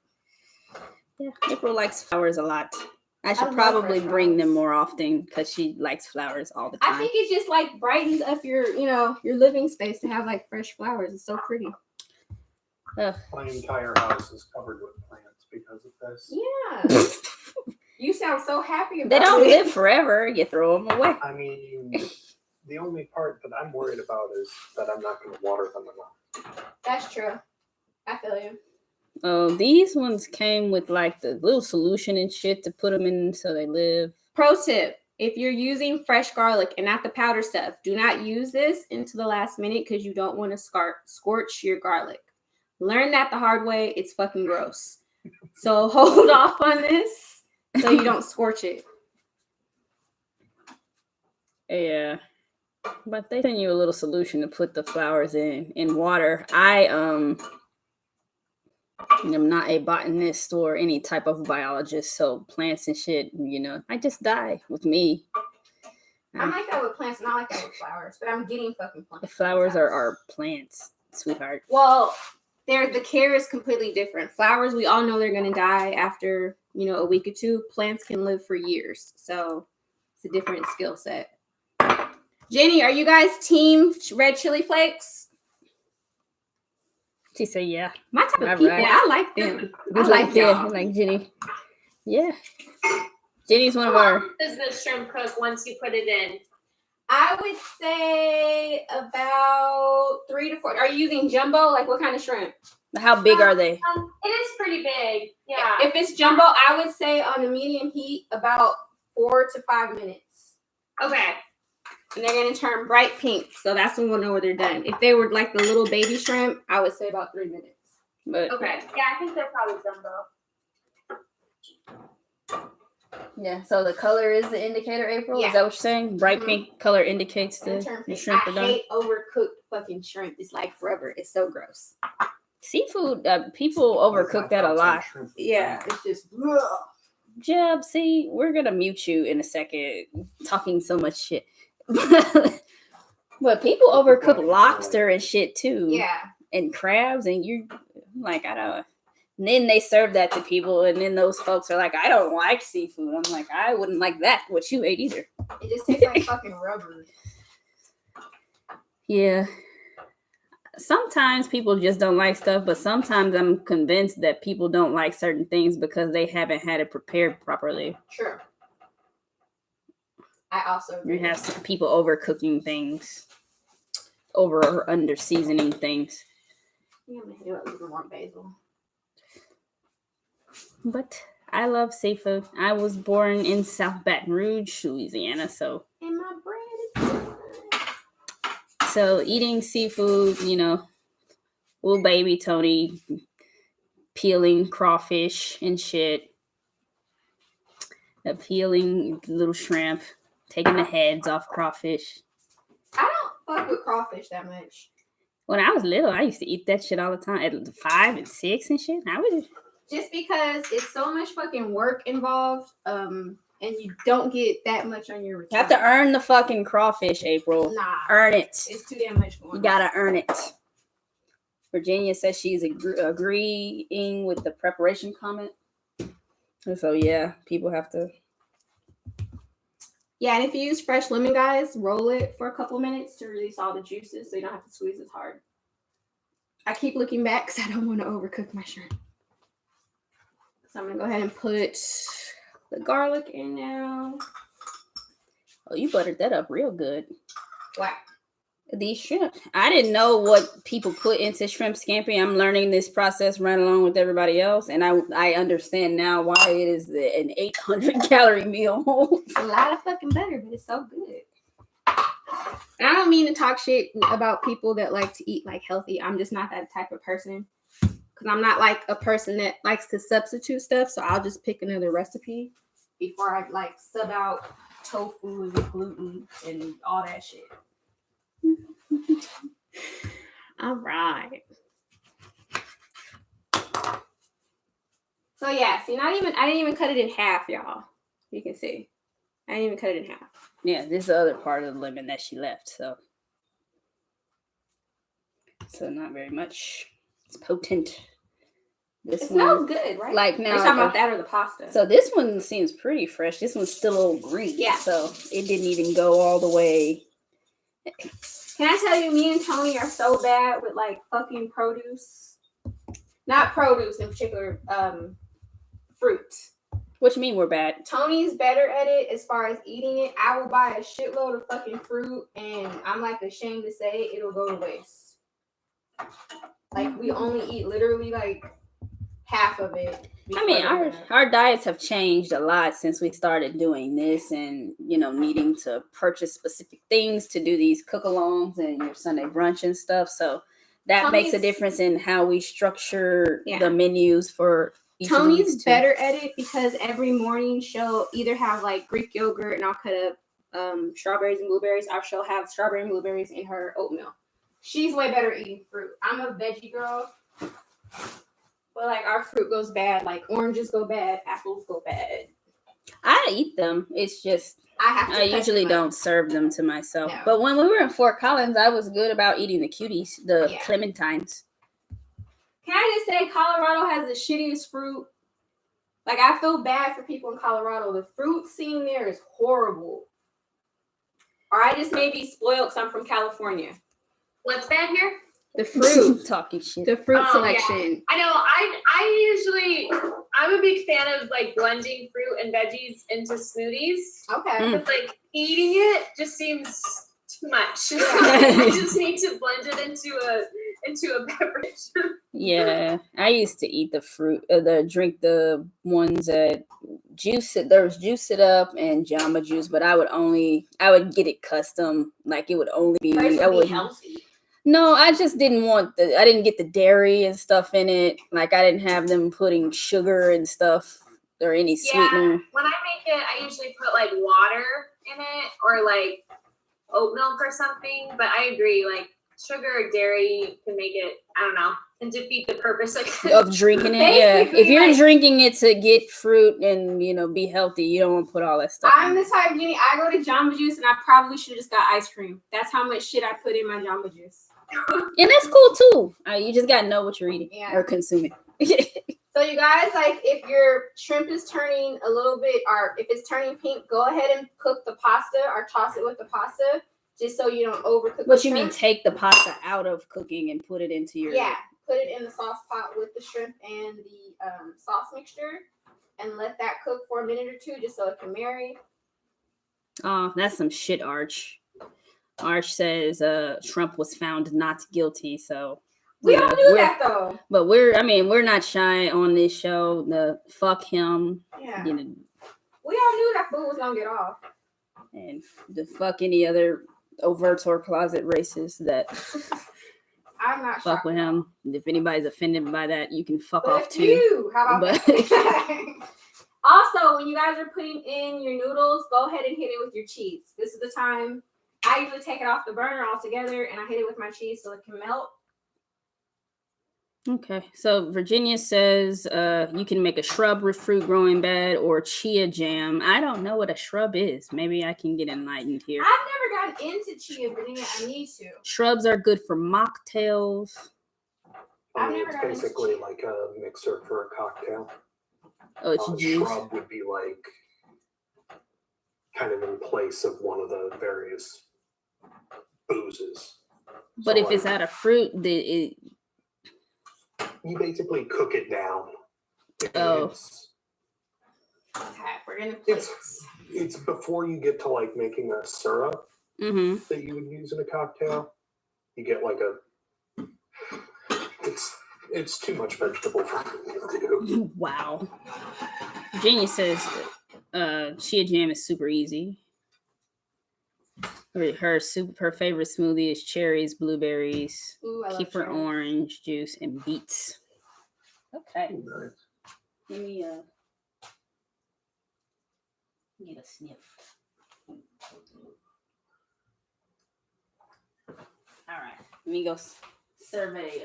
Speaker 1: Yeah, April likes flowers a lot. I should probably bring them more often because she likes flowers all the time.
Speaker 2: I think it just brightens up your living space to have fresh flowers. It's so pretty.
Speaker 5: My entire house is covered with plants because of this.
Speaker 2: Yeah. You sound so happy about it.
Speaker 1: They don't live forever. You throw them away.
Speaker 5: I mean, the only part that I'm worried about is that I'm not going to water them enough.
Speaker 2: That's true. I feel you.
Speaker 1: Oh, these ones came with the little solution and shit to put them in so they live.
Speaker 2: Pro tip. If you're using fresh garlic and not the powder stuff, do not use this into the last minute because you don't want to scorch your garlic. Learn that the hard way. It's fucking gross. So hold off on this so you don't scorch it.
Speaker 1: Yeah. But they send you a little solution to put the flowers in water. I am not a botanist or any type of biologist, so plants and shit, I just die with me.
Speaker 2: I'm like that with plants, not like that with flowers, but I'm getting fucking plants.
Speaker 1: The flowers are plants, sweetheart.
Speaker 2: Well, the care is completely different. Flowers, we all know they're going to die after, a week or two. Plants can live for years. So it's a different skill set. Jenny, are you guys team red chili flakes?
Speaker 1: She said, yeah.
Speaker 2: My type of people, right. I like them. I like them.
Speaker 1: Like Jenny. Yeah. Jenny's one of our...
Speaker 3: Does the shrimp cook once you put it in?
Speaker 2: I would say about 3 to 4. Are you using jumbo? What kind of shrimp?
Speaker 1: How big are they?
Speaker 3: It is pretty big. Yeah.
Speaker 2: If it's jumbo, I would say on a medium heat about 4 to 5 minutes.
Speaker 3: Okay.
Speaker 2: And they're going to turn bright pink. So that's when we'll know where they're done. If they were the little baby shrimp, I would say about 3 minutes.
Speaker 1: But,
Speaker 3: okay. Yeah, I think they're probably jumbo.
Speaker 1: Yeah, so the color is the indicator, April?
Speaker 2: Yeah.
Speaker 1: Is that what you're saying? Bright pink color indicates the shrimp are done?
Speaker 2: I hate overcooked fucking shrimp. It's forever. It's so gross.
Speaker 1: Seafood, people overcook that a lot.
Speaker 2: Yeah, it's just...
Speaker 1: Jeb, see, we're going to mute you in a second, talking so much shit. But people overcook lobster and shit, too.
Speaker 2: Yeah.
Speaker 1: And crabs, and you're I don't... And then they serve that to people, and then those folks are like, I don't like seafood. I'm like, I wouldn't like that, what you ate either.
Speaker 2: It just tastes like fucking rubber.
Speaker 1: Yeah. Sometimes people just don't like stuff, but sometimes I'm convinced that people don't like certain things because they haven't had it prepared properly.
Speaker 2: Sure. I also
Speaker 1: You
Speaker 2: agree.
Speaker 1: have some people overcooking things, over or under seasoning things.
Speaker 2: I'm gonna hit it with a little more basil.
Speaker 1: But I love seafood. I was born in South Baton Rouge, Louisiana, so
Speaker 2: And my bread is good.
Speaker 1: so eating seafood, little baby Tony peeling crawfish and shit, peeling little shrimp, taking the heads off crawfish.
Speaker 2: I don't fuck with crawfish that much.
Speaker 1: When I was little, I used to eat that shit all the time at 5 and 6 and shit. I would
Speaker 2: Just because it's so much fucking work involved, and you don't get that much on your return.
Speaker 1: have to earn the fucking crawfish, April.
Speaker 2: Nah,
Speaker 1: Earn it.
Speaker 2: it's too damn much going
Speaker 1: You
Speaker 2: on.
Speaker 1: gotta earn it. Virginia says she's agreeing with the preparation comment. And so yeah, people have to.
Speaker 2: Yeah, and if you use fresh lemon, guys, roll it for a couple minutes to release all the juices so you don't have to squeeze as hard. I keep looking back because I don't want to overcook my shrimp. So I'm going to go ahead and put the garlic in now.
Speaker 1: Oh, you buttered that up real good.
Speaker 2: Wow.
Speaker 1: These shrimp. I didn't know what people put into shrimp scampi. I'm learning this process right along with everybody else. And I understand now why it is an 800 calorie meal.
Speaker 2: A lot of fucking butter, but it's so good. And I don't mean to talk shit about people that like to eat like healthy. I'm just not that type of person. Because I'm not like a person that likes to substitute stuff. So I'll just pick another recipe before I like sub out tofu and gluten and all that shit. All right. So yeah, see, I didn't even cut it in half, y'all. You can see. I didn't even cut it in half.
Speaker 1: Yeah, this is the other part of the lemon that she left. So not very much. It's potent. This
Speaker 2: It smells good, right?
Speaker 1: Like now,
Speaker 2: are you talking about that or the pasta?
Speaker 1: So this one seems pretty fresh. This one's still a little green.
Speaker 2: Yeah.
Speaker 1: So it didn't even go all the way.
Speaker 2: Can I tell you, me and Tony are so bad with like fucking produce. Not produce in particular, fruit.
Speaker 1: What you mean we're bad?
Speaker 2: Tony's better at it as far as eating it. I will buy a shitload of fucking fruit and I'm like ashamed to say it'll go to waste. Like we only eat literally like half of it.
Speaker 1: I mean, our diets have changed a lot since we started doing this and, needing to purchase specific things to do these cook-alongs and your Sunday brunch and stuff. So that makes a difference in how we structure the menus for each of these
Speaker 2: Tony's better at it because every morning she'll either have like Greek yogurt and I'll cut up strawberries and blueberries, or she'll have strawberry and blueberries in her oatmeal. She's way better eating fruit. I'm a veggie girl. But like our fruit goes bad, like oranges go bad, apples go bad.
Speaker 1: I eat them. It's just I usually don't serve them to myself. No. But when we were in Fort Collins, I was good about eating the cuties, the clementines.
Speaker 2: Can I just say Colorado has the shittiest fruit? Like I feel bad for people in Colorado. The fruit scene there is horrible. Or I just may be spoiled because I'm from California.
Speaker 3: What's bad here?
Speaker 2: The fruit.
Speaker 1: Talking shit.
Speaker 2: The fruit selection.
Speaker 3: Yeah. I know. I'm a big fan of like blending fruit and veggies into smoothies.
Speaker 2: Okay.
Speaker 3: Because like eating it just seems too much. I just need to blend it into a beverage.
Speaker 1: Yeah, I used to eat the fruit, drink the ones that juice it. There was Juice It Up and Jamba Juice, but I would get it custom. Like it would only be. I would healthy. No, I just didn't I didn't get the dairy and stuff in it. Like I didn't have them putting sugar and stuff or any sweetener.
Speaker 3: When I make it, I usually put like water in it or like oat milk or something. But I agree, like sugar or dairy can make it, I don't know, and defeat the purpose
Speaker 1: of drinking it. Yeah, if you're drinking it to get fruit and be healthy, you don't want to put all that stuff.
Speaker 2: I'm the type, Jenny. I go to Jamba Juice and I probably should have just got ice cream. That's how much shit I put in my Jamba Juice.
Speaker 1: And that's cool too. You just gotta know what you're eating or consuming.
Speaker 2: So you guys, like, if your shrimp is turning a little bit, or if it's turning pink, go ahead and cook the pasta or toss it with the pasta, just so you don't overcook.
Speaker 1: What you mean? Take the pasta out of cooking and put it into your
Speaker 2: put it in the sauce pot with the shrimp and the sauce mixture, and let that cook for a minute or two, just so it can marry.
Speaker 1: Oh, that's some shit, Arch. Arch says Trump was found not guilty, so
Speaker 2: We
Speaker 1: you
Speaker 2: all
Speaker 1: know,
Speaker 2: knew that though.
Speaker 1: But we're not shy on this show. The fuck him,
Speaker 2: Yeah.
Speaker 1: you know,
Speaker 2: We all knew that fool was gonna get off.
Speaker 1: and the fuck any other overt or closet racist that
Speaker 2: I'm not
Speaker 1: fuck
Speaker 2: shocked
Speaker 1: with
Speaker 2: at all.
Speaker 1: him. If anybody's offended by that, you can fuck
Speaker 2: But
Speaker 1: off
Speaker 2: if
Speaker 1: too.
Speaker 2: you, how about
Speaker 1: But-
Speaker 2: that? Also, when you guys are putting in your noodles, go ahead and hit it with your cheese. This is the time. I usually take it off the burner altogether and I hit it with my cheese so it can melt.
Speaker 1: Okay, so Virginia says you can make a shrub with fruit growing bed or chia jam. I don't know what a shrub is. Maybe I can get enlightened here.
Speaker 2: I've never gotten into chia, Virginia. I need to.
Speaker 1: Shrubs are good for mocktails.
Speaker 2: I've never
Speaker 5: It's
Speaker 2: gotten into
Speaker 5: basically
Speaker 2: chia.
Speaker 5: like a mixer for a cocktail.
Speaker 1: Oh, it's juice.
Speaker 5: Shrub would be like kind of in place of one of the various boozes.
Speaker 1: But
Speaker 5: So,
Speaker 1: if it's out of fruit,
Speaker 5: you basically cook it down.
Speaker 1: Oh.
Speaker 2: Okay, we're gonna put
Speaker 5: It's before you get to like making a syrup that you would use in a cocktail. You get like a. It's too much vegetable for me to do.
Speaker 1: Wow. Virginia says chia jam is super easy. Her favorite smoothie is cherries, blueberries,
Speaker 2: Ooh, I love
Speaker 1: kefir
Speaker 2: cherry.
Speaker 1: orange juice, and beets. Okay.
Speaker 5: Nice.
Speaker 1: Let me get a sniff. All right. Let me go survey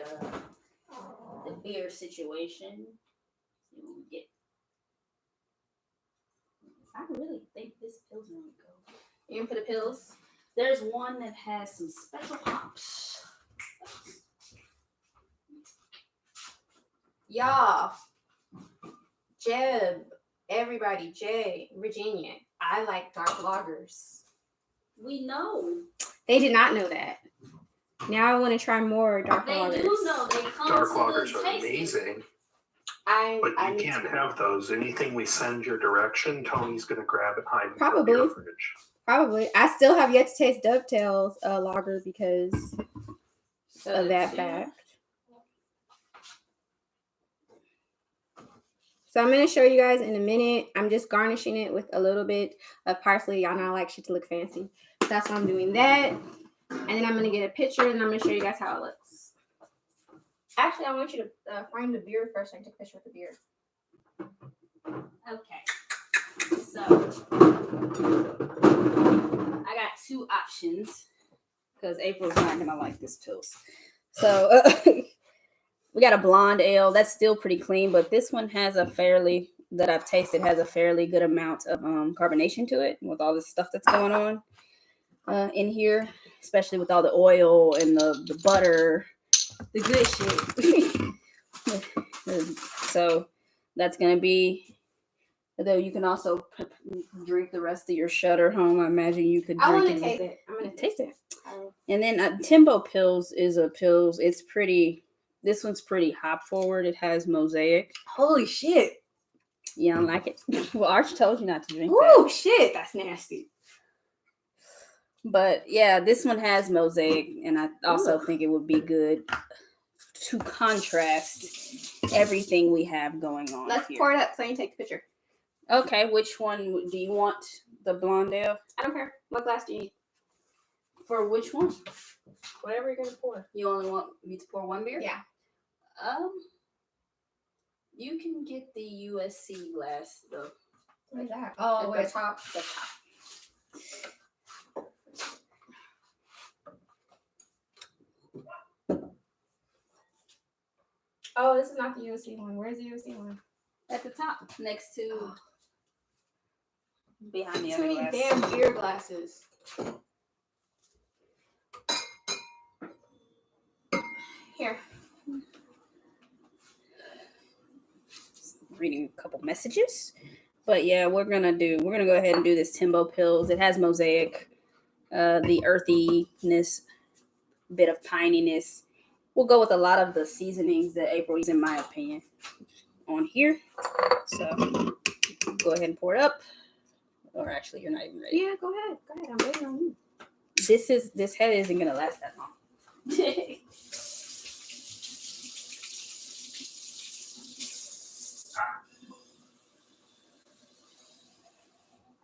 Speaker 1: the beer situation. See what we get. I really think this pill's gonna go.
Speaker 2: You gonna put the pills?
Speaker 1: There's one that has some special hops.
Speaker 2: Y'all, Jeb, everybody, Jay, Virginia, I like dark lagers.
Speaker 1: We know.
Speaker 2: They did not know that. Now I want to try more dark
Speaker 1: They
Speaker 2: lagers.
Speaker 1: do know. They come
Speaker 5: Dark
Speaker 1: to
Speaker 5: lagers
Speaker 1: the
Speaker 5: are
Speaker 1: tasting.
Speaker 5: amazing,
Speaker 2: I
Speaker 5: but you
Speaker 2: need
Speaker 5: can't
Speaker 2: to.
Speaker 5: have those. Anything we send your direction, Tony's going to grab and hide in the
Speaker 2: Probably.
Speaker 5: beer fridge.
Speaker 2: Probably. I still have yet to taste Dovetail's lager because of that fact. So I'm going to show you guys in a minute. I'm just garnishing it with a little bit of parsley. Y'all know I like shit to look fancy. So that's why I'm doing that. And then I'm going to get a picture and I'm going to show you guys how it looks. Actually, I want you to frame the beer first. I can take a picture with the beer.
Speaker 1: Okay. So I got two options because April's not gonna like this pills. So we got a blonde ale that's still pretty clean, but this one has a fairly that I've tasted has a fairly good amount of carbonation to it with all this stuff that's going on in here, especially with all the oil and the butter, the good shit. So that's gonna be. Though you can also drink the rest of your shutter home. I imagine you could drink
Speaker 2: I want to
Speaker 1: it.
Speaker 2: taste it. I'm going to
Speaker 1: Taste it. And then Timbo Pills is a pills. It's pretty. This one's pretty hop forward. It has mosaic.
Speaker 2: Holy shit.
Speaker 1: You don't like it? Well, Arch told you not to drink
Speaker 2: Oh
Speaker 1: that.
Speaker 2: shit. That's nasty.
Speaker 1: But yeah, this one has mosaic, and I also think it would be good to contrast everything we have going on.
Speaker 2: Let's
Speaker 1: here.
Speaker 2: pour it up so I can take the picture.
Speaker 1: Okay, which one do you want? The blonde ale?
Speaker 2: I don't care. What glass do you need?
Speaker 1: For which one?
Speaker 2: Whatever you're gonna pour.
Speaker 1: You only want me to pour one beer?
Speaker 2: Yeah.
Speaker 1: You can get the USC glass though.
Speaker 2: What's that? Oh,
Speaker 1: At
Speaker 2: the top.
Speaker 1: The top.
Speaker 2: Oh, this is not the USC one. Where's the USC one?
Speaker 1: At the top, next to behind the
Speaker 2: Too
Speaker 1: other
Speaker 2: many
Speaker 1: glass.
Speaker 2: damn beer glasses. Here.
Speaker 1: Reading a couple messages. But yeah, we're gonna go ahead and do this Timbo Pills. It has mosaic, the earthiness, bit of pininess. We'll go with a lot of the seasonings that April used, in my opinion, on here. So go ahead and pour it up. Or actually, you're not even ready.
Speaker 2: Yeah, go ahead. Go ahead. I'm waiting on you.
Speaker 1: This head isn't gonna last that long.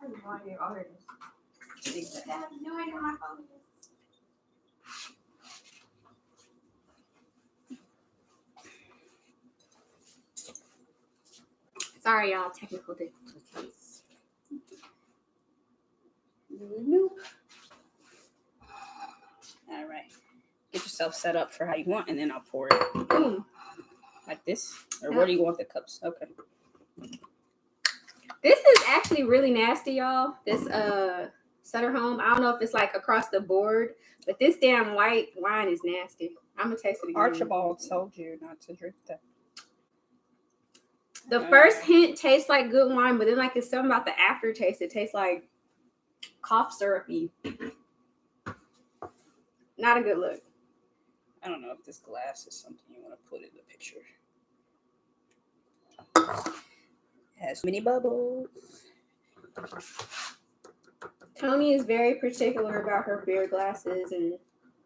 Speaker 2: I have no idea all it is. I have no idea what my phone is. Sorry, y'all. Technical difficulties.
Speaker 1: Nope. All right. Get yourself set up for how you want, and then I'll pour it
Speaker 2: Boom.
Speaker 1: like this. Or where do you want the cups? Okay.
Speaker 2: This is actually really nasty, y'all. This Sutter Home. I don't know if it's like across the board, but this damn white wine is nasty. I'm gonna taste it again.
Speaker 1: Archibald told you not to drink that.
Speaker 2: The first hint tastes like good wine, but then like it's something about the aftertaste. It tastes like cough syrupy. Not a good look.
Speaker 1: I don't know if this glass is something you want to put in the picture. It has many bubbles.
Speaker 2: Tony is very particular about her beer glasses and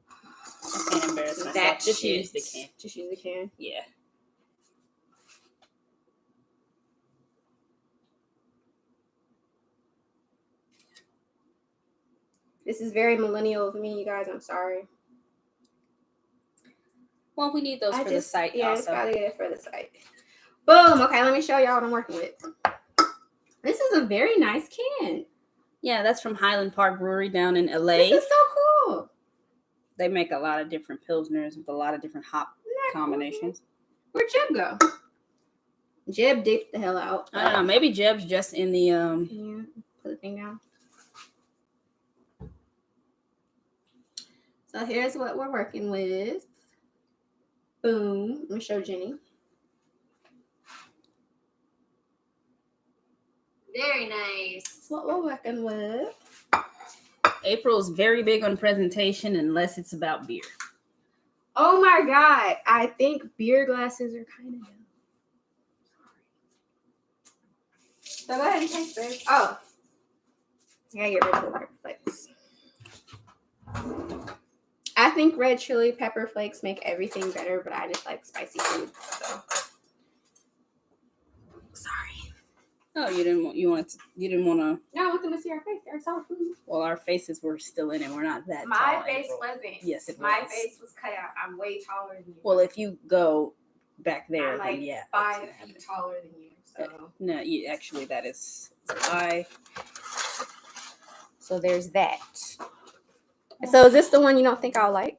Speaker 1: I can't embarrass myself.
Speaker 2: that
Speaker 1: Just
Speaker 2: shit.
Speaker 1: use the can.
Speaker 2: Just use the can.
Speaker 1: Yeah.
Speaker 2: This is very millennial of me, you guys. I'm sorry.
Speaker 1: Well, we need those for the site
Speaker 2: Yeah,
Speaker 1: also.
Speaker 2: it's gotta get it for the site. Boom. Okay, let me show y'all what I'm working with. This is a very nice can.
Speaker 1: Yeah, that's from Highland Park Brewery down in LA.
Speaker 2: This is so cool.
Speaker 1: They make a lot of different pilsners with a lot of different hop
Speaker 2: Isn't that cool?
Speaker 1: combinations.
Speaker 2: Where'd Jeb go? Jeb dipped the hell out.
Speaker 1: I don't know. Maybe Jeb's just in the
Speaker 2: Yeah, put the thing down. So here's what we're working with. Boom. Let me show Jenny.
Speaker 3: Very nice.
Speaker 2: That's what we're working with.
Speaker 1: April's very big on presentation unless it's about beer.
Speaker 2: Oh my god. I think beer glasses are kind of dumb. So go ahead and taste this. Oh. I gotta get rid of the red flakes. I think red chili pepper flakes make everything better, but I just like spicy food. So. Sorry.
Speaker 1: Oh, you didn't want to.
Speaker 2: No, I want them to see our face. They're so food.
Speaker 1: Well, our faces were still in it. We're not that
Speaker 2: My
Speaker 1: tall.
Speaker 2: face
Speaker 1: April.
Speaker 2: wasn't.
Speaker 1: Yes, it
Speaker 2: My
Speaker 1: was.
Speaker 2: face was cut out. I'm way taller than you.
Speaker 1: Well, if you go back there,
Speaker 2: I'm like
Speaker 1: then yeah.
Speaker 2: 5
Speaker 1: that's
Speaker 2: feet
Speaker 1: gonna
Speaker 2: taller than you. So
Speaker 1: happen. No, actually, that is a lie. So there's that.
Speaker 2: So is this the one you don't think I'll like?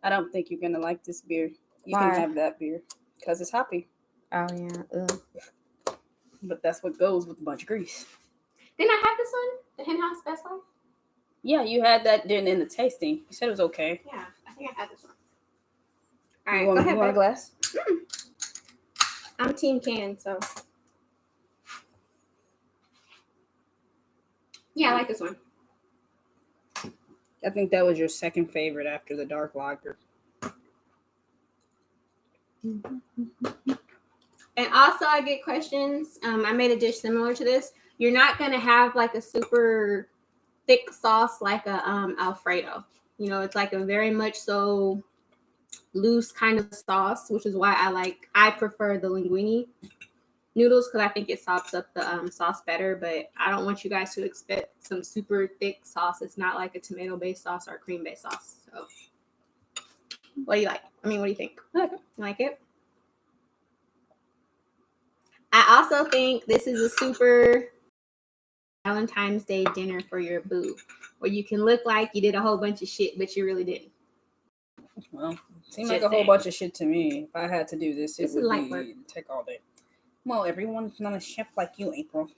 Speaker 1: I don't think you're gonna like this beer. You
Speaker 2: Why?
Speaker 1: can have that beer because it's hoppy,
Speaker 2: Oh yeah. Ugh.
Speaker 1: but that's what goes with a bunch of grease.
Speaker 2: Didn't I have this one? The Hen House Best Life?
Speaker 1: Yeah, you had that in the tasting. You said it was okay.
Speaker 2: Yeah, I think I had this one. All right,
Speaker 1: You want,
Speaker 2: go ahead.
Speaker 1: you want a
Speaker 2: babe.
Speaker 1: glass?
Speaker 2: I'm Team Can, so yeah, I like this one.
Speaker 1: I think that was your second favorite after the dark lager.
Speaker 2: And also, I get questions. I made a dish similar to this. You're not gonna have like a super thick sauce like a Alfredo. You know, it's like a very much so loose kind of sauce, which is why I prefer the linguine noodles because I think it sops up the sauce better. But I don't want you guys to expect some super thick sauce. It's not like a tomato-based sauce or a cream-based sauce. So, what do you like? I mean, what do you think?
Speaker 1: I like it.
Speaker 2: You like it? I also think this is a super Valentine's Day dinner for your boo, where you can look like you did a whole bunch of shit, but you really didn't.
Speaker 1: Well, seemed
Speaker 2: Just
Speaker 1: like a whole
Speaker 2: saying.
Speaker 1: bunch of shit to me. If I had to do this,
Speaker 2: This
Speaker 1: it
Speaker 2: is
Speaker 1: would
Speaker 2: light work.
Speaker 1: take all day. Well, everyone's not a chef like you, April.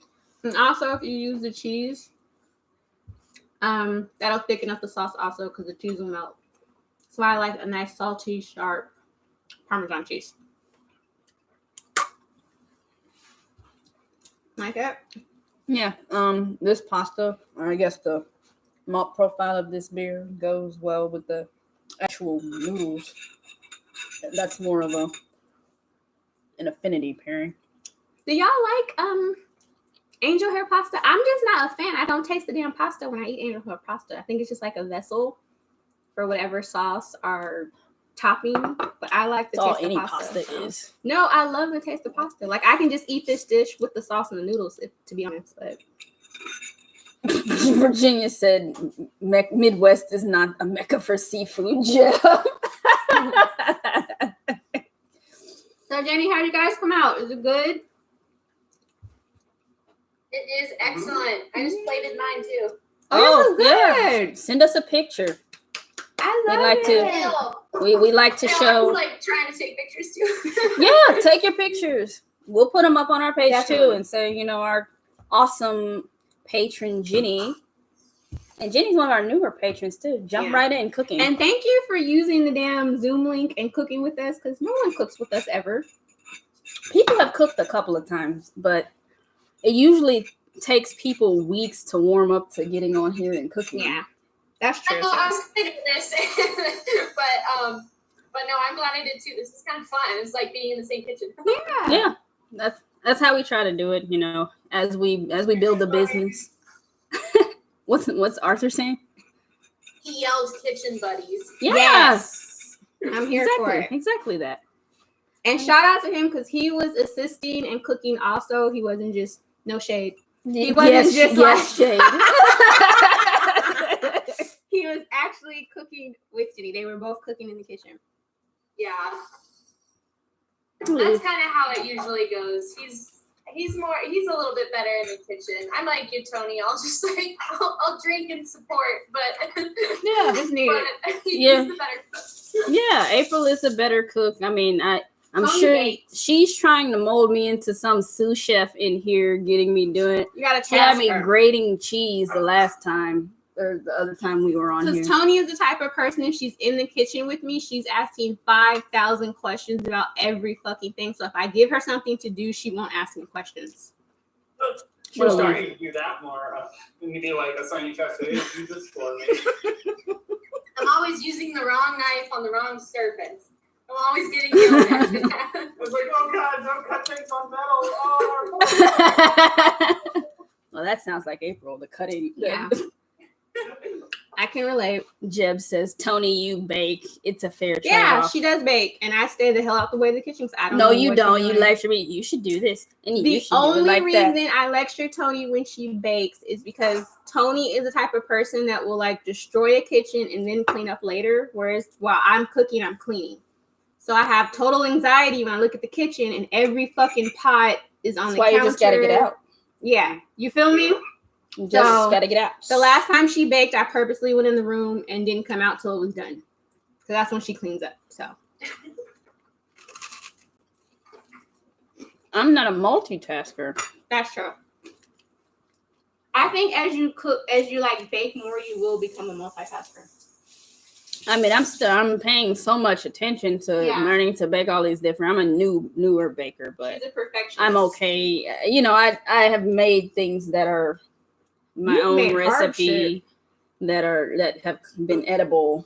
Speaker 2: And also, if you use the cheese, that'll thicken up the sauce also because the cheese will melt. That's why I like a nice salty, sharp Parmesan cheese. Like it?
Speaker 1: Yeah. This pasta, or I guess the malt profile of this beer goes well with the actual noodles. That's more of an affinity pairing.
Speaker 2: Do y'all like Angel hair pasta. I'm just not a fan. I don't taste the damn pasta when I eat angel hair pasta. I think it's just like a vessel for whatever sauce or topping. But I like the
Speaker 1: That's all
Speaker 2: taste
Speaker 1: any
Speaker 2: of pasta.
Speaker 1: pasta is.
Speaker 2: No, I love the taste of pasta. Like I can just eat this dish with the sauce and the noodles, to be honest. But
Speaker 1: Virginia said Midwest is not a mecca for seafood. Yeah.
Speaker 2: so Jenny, how did you guys come out? Is it good?
Speaker 3: It is excellent. I just plated mine too.
Speaker 2: Oh, this is
Speaker 1: yeah.
Speaker 2: good.
Speaker 1: Send us a picture.
Speaker 2: I love
Speaker 1: like to-
Speaker 2: it.
Speaker 1: We like to
Speaker 3: I
Speaker 1: show.
Speaker 3: was like trying to take pictures too.
Speaker 1: Yeah, take your pictures. We'll put them up on our page too
Speaker 2: Definitely.
Speaker 1: and say, our awesome patron Jenny. And Jenny's one of our newer patrons too. Jump right in cooking.
Speaker 2: And thank you for using the damn Zoom link and cooking with us because no one cooks with us ever.
Speaker 1: People have cooked a couple of times, but it usually takes people weeks to warm up to getting on here and cooking.
Speaker 2: Yeah, that's true.
Speaker 3: I was going to do this, but no, I'm glad I did too. This is kind of fun. It's like being in the same kitchen.
Speaker 1: Yeah, that's how we try to do it. As we build the business. What's Arthur saying?
Speaker 3: He yelled kitchen buddies.
Speaker 2: Yes. I'm here for it.
Speaker 1: Exactly that.
Speaker 2: And shout out to him because he was assisting and cooking also. He wasn't just no shade. He wasn't
Speaker 1: shade.
Speaker 2: He was actually cooking with Jenny. They were both cooking in the kitchen.
Speaker 3: Yeah. That's kind of how it usually goes. He's a little bit better in the kitchen. I'm like you, Tony. I'll just I'll drink and support, but
Speaker 1: Yeah,
Speaker 2: It's needed.
Speaker 3: he's the better cook.
Speaker 1: Yeah, April is a better cook. I mean, I'm
Speaker 2: Tony
Speaker 1: sure
Speaker 2: bakes.
Speaker 1: she's trying to mold me into some sous chef in here, getting me doing it.
Speaker 2: You gotta
Speaker 1: She had
Speaker 2: task
Speaker 1: me
Speaker 2: her.
Speaker 1: grating cheese the last time, or the other time we were on here.
Speaker 2: Because Tony is the type of person, if she's in the kitchen with me, she's asking 5,000 questions about every fucking thing. So if I give her something to do, she won't ask me questions.
Speaker 4: We're
Speaker 1: Well,
Speaker 4: starting to do that more. We can be like, assign you tasks. Hey, do this for me.
Speaker 3: I'm always using the wrong knife on the wrong surface. I'm always getting yelled at.
Speaker 4: It's like, oh God, don't cut things on metal. Oh,
Speaker 1: Well, that sounds like April, the cutting.
Speaker 2: Yeah. I can relate.
Speaker 1: Jeb says, Tony, you bake. It's a fair trade
Speaker 2: Yeah,
Speaker 1: off.
Speaker 2: she does bake, and I stay the hell out the way of the kitchen. I don't
Speaker 1: No,
Speaker 2: know
Speaker 1: you
Speaker 2: what
Speaker 1: don't.
Speaker 2: she's
Speaker 1: You
Speaker 2: doing.
Speaker 1: lecture me. You should do this. And you
Speaker 2: The
Speaker 1: should do it
Speaker 2: only
Speaker 1: like
Speaker 2: reason
Speaker 1: that.
Speaker 2: I lecture Tony when she bakes is because Tony is the type of person that will like destroy a kitchen and then clean up later. Whereas while I'm cooking, I'm cleaning. So I have total anxiety when I look at the kitchen and every fucking pot is on
Speaker 1: That's
Speaker 2: the
Speaker 1: why
Speaker 2: counter.
Speaker 1: you just got to get out.
Speaker 2: Yeah, you feel me?
Speaker 1: You just
Speaker 2: So,
Speaker 1: got to get out.
Speaker 2: The last time she baked, I purposely went in the room and didn't come out till it was done. So that's when she cleans up. So
Speaker 1: I'm not a multitasker.
Speaker 2: that's true. I think as you cook, as you like bake more, you will become a multitasker.
Speaker 1: I mean, I'm paying so much attention to
Speaker 2: Yeah.
Speaker 1: learning to bake all these different. I'm a newer baker, but
Speaker 2: She's a perfectionist.
Speaker 1: I'm okay. I have made things that are my
Speaker 2: You've
Speaker 1: own
Speaker 2: made hard
Speaker 1: recipe that have been edible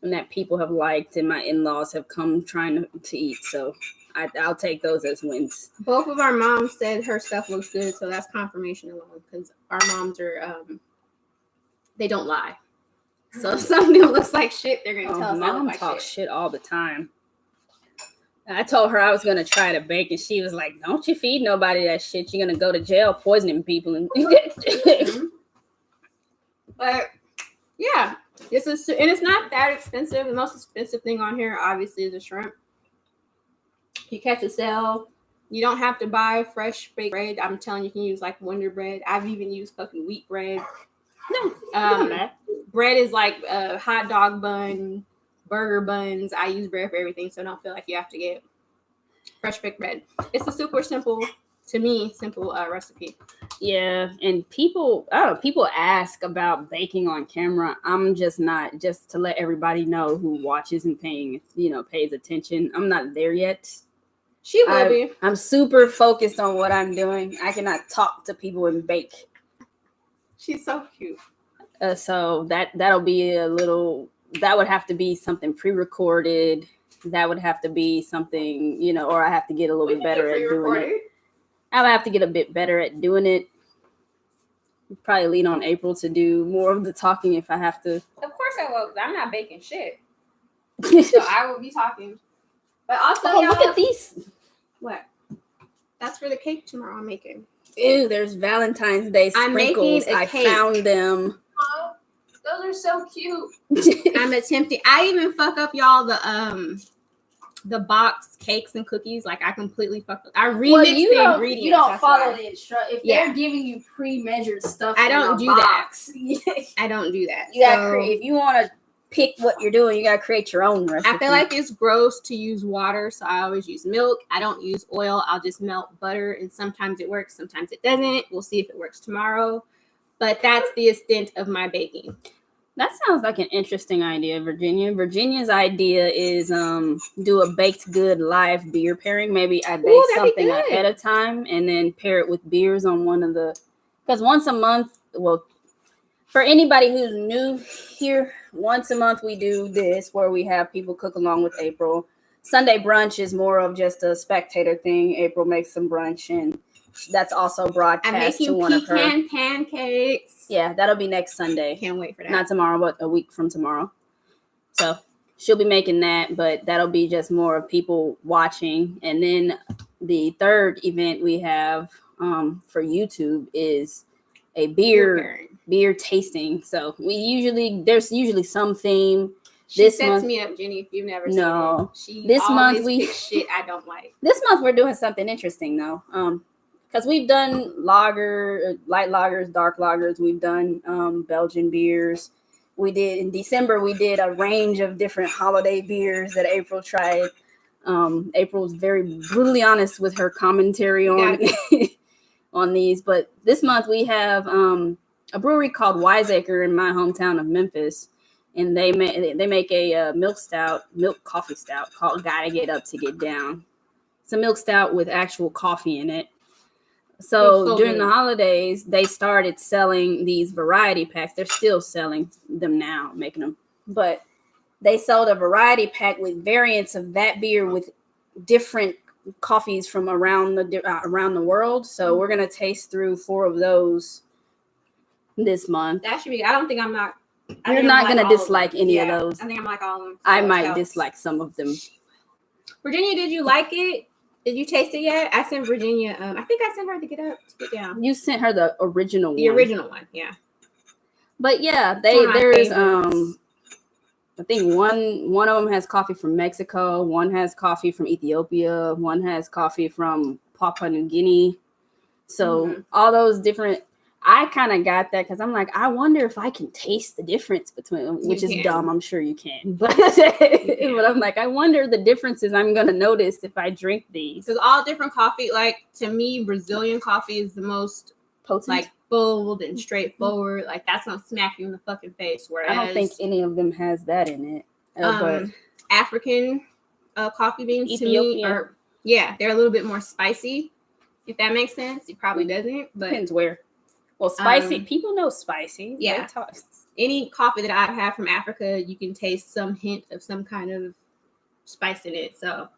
Speaker 1: and that people have liked and my in-laws have come trying to eat. So I'll take those as wins.
Speaker 2: Both of our moms said her stuff looks good, so that's confirmation alone. Because our moms are, they don't lie. So if something looks like shit, they're gonna tell us.
Speaker 1: Mom
Speaker 2: like
Speaker 1: talks
Speaker 2: shit.
Speaker 1: shit all the time. I told her I was gonna try to bake, and she was like, "Don't you feed nobody that shit. You're gonna go to jail poisoning people." And
Speaker 2: But yeah, this is, and it's not that expensive. The most expensive thing on here, obviously, is the shrimp. You catch a sale. You don't have to buy fresh baked bread. I'm telling you, you can use like Wonder Bread. I've even used fucking wheat bread. Bread is like a hot dog bun, burger buns. I use bread for everything, so don't feel like you have to get fresh baked bread. It's a super simple, to me, simple recipe.
Speaker 1: Yeah, and people ask about baking on camera. I'm just not, just to let everybody know who watches and pays attention. I'm not there yet.
Speaker 2: She will be.
Speaker 1: I'm super focused on what I'm doing. I cannot talk to people and bake.
Speaker 2: She's so cute.
Speaker 1: So that'll be that would have to be something pre-recorded. That would have to be something, or I have to get a little bit better at doing it. I would have to get a bit better at doing it. probably lean on April to do more of the talking if I have to.
Speaker 2: Of course I will, 'cause I'm not baking shit. So I will be talking. But also,
Speaker 1: Oh,
Speaker 2: y'all,
Speaker 1: look at these.
Speaker 2: what? That's for the cake tomorrow I'm making.
Speaker 1: Ew, there's Valentine's Day
Speaker 2: I'm
Speaker 1: sprinkles.
Speaker 2: making a
Speaker 1: I
Speaker 2: cake.
Speaker 1: found them.
Speaker 3: Oh, those are so cute.
Speaker 2: I'm attempting. I even fuck up, y'all, the box cakes and cookies. Like, I completely fucked up. I remixed the ingredients.
Speaker 1: You don't
Speaker 2: that's
Speaker 1: follow
Speaker 2: why.
Speaker 1: the instructions. If
Speaker 2: Yeah.
Speaker 1: they're giving you pre-measured stuff,
Speaker 2: I
Speaker 1: in
Speaker 2: don't
Speaker 1: a
Speaker 2: do that.
Speaker 1: box,
Speaker 2: I don't do that.
Speaker 1: you gotta
Speaker 2: So,
Speaker 1: create. If you want to pick what you're doing, you gotta create your own recipe.
Speaker 2: I feel like it's gross to use water, so I always use milk. I don't use oil. I'll just melt butter, and sometimes it works, sometimes it doesn't. We'll see if it works tomorrow. But that's the extent of my baking.
Speaker 1: That sounds like an interesting idea, Virginia. Virginia's idea is do a baked good live beer pairing. Maybe I bake
Speaker 2: Ooh, that'd be
Speaker 1: something
Speaker 2: good.
Speaker 1: ahead of time and then pair it with beers on one of the, because once a month, well, for anybody who's new here, once a month we do this where we have people cook along with April. Sunday brunch is more of just a spectator thing. April makes some brunch, and that's also
Speaker 2: I'm
Speaker 1: broadcast to
Speaker 2: making
Speaker 1: one of her.
Speaker 2: pecan pancakes.
Speaker 1: Yeah, that'll be next Sunday.
Speaker 2: Can't wait for that.
Speaker 1: Not tomorrow, but a week from tomorrow. So she'll be making that, but that'll be just more of people watching. And then the third event we have for YouTube is a beer tasting. So there's usually some theme.
Speaker 2: She
Speaker 1: This
Speaker 2: sets
Speaker 1: month-
Speaker 2: me up, Jenny, if you've never
Speaker 1: No.
Speaker 2: seen it. She
Speaker 1: This month
Speaker 2: always
Speaker 1: we-
Speaker 2: picks shit I don't like.
Speaker 1: This month we're doing something interesting though. Because we've done light lagers, dark lagers. We've done Belgian beers. We did in December. We did a range of different holiday beers that April tried. April was very brutally honest with her commentary on on these. But this month we have a brewery called Wiseacre in my hometown of Memphis, and they make a milk coffee stout called "Gotta Get Up to Get Down." It's a milk stout with actual coffee in it. So during the holidays, they started selling these variety packs. They're still selling them now, making them. But they sold a variety pack with variants of that beer with different coffees from around the world. So we're gonna taste through 4 of those this month.
Speaker 2: That should be. I don't think I'm not.
Speaker 1: You're not gonna dislike any of those.
Speaker 2: I think I'm like all of them.
Speaker 1: I might dislike some of them.
Speaker 2: Virginia, did you like it? Did you taste it yet? I sent Virginia. I think I sent her to get up to get down.
Speaker 1: You sent her the original one.
Speaker 2: The original one, yeah.
Speaker 1: But yeah,
Speaker 2: One of my
Speaker 1: there's
Speaker 2: favorites.
Speaker 1: I think one of them has coffee from Mexico, one has coffee from Ethiopia, one has coffee from Papua New Guinea. So all those different, I kind of got that because I'm like, I wonder if I can taste the difference between them, which is dumb. I'm sure you can, but but I'm like, I wonder the differences I'm gonna notice if I drink these.
Speaker 2: Because all different coffee, like to me, Brazilian coffee is the most
Speaker 1: Potent.
Speaker 2: like bold and straightforward. Like that's gonna smack you in the fucking face. Whereas
Speaker 1: I don't think any of them has that in it. But
Speaker 2: African coffee beans
Speaker 1: Ethiopian.
Speaker 2: to me are they're a little bit more spicy. If that makes sense, it probably doesn't. But
Speaker 1: depends where. Well, spicy. People know spicy.
Speaker 2: Yeah. Any coffee that I've had from Africa, you can taste some hint of some kind of spice in it. So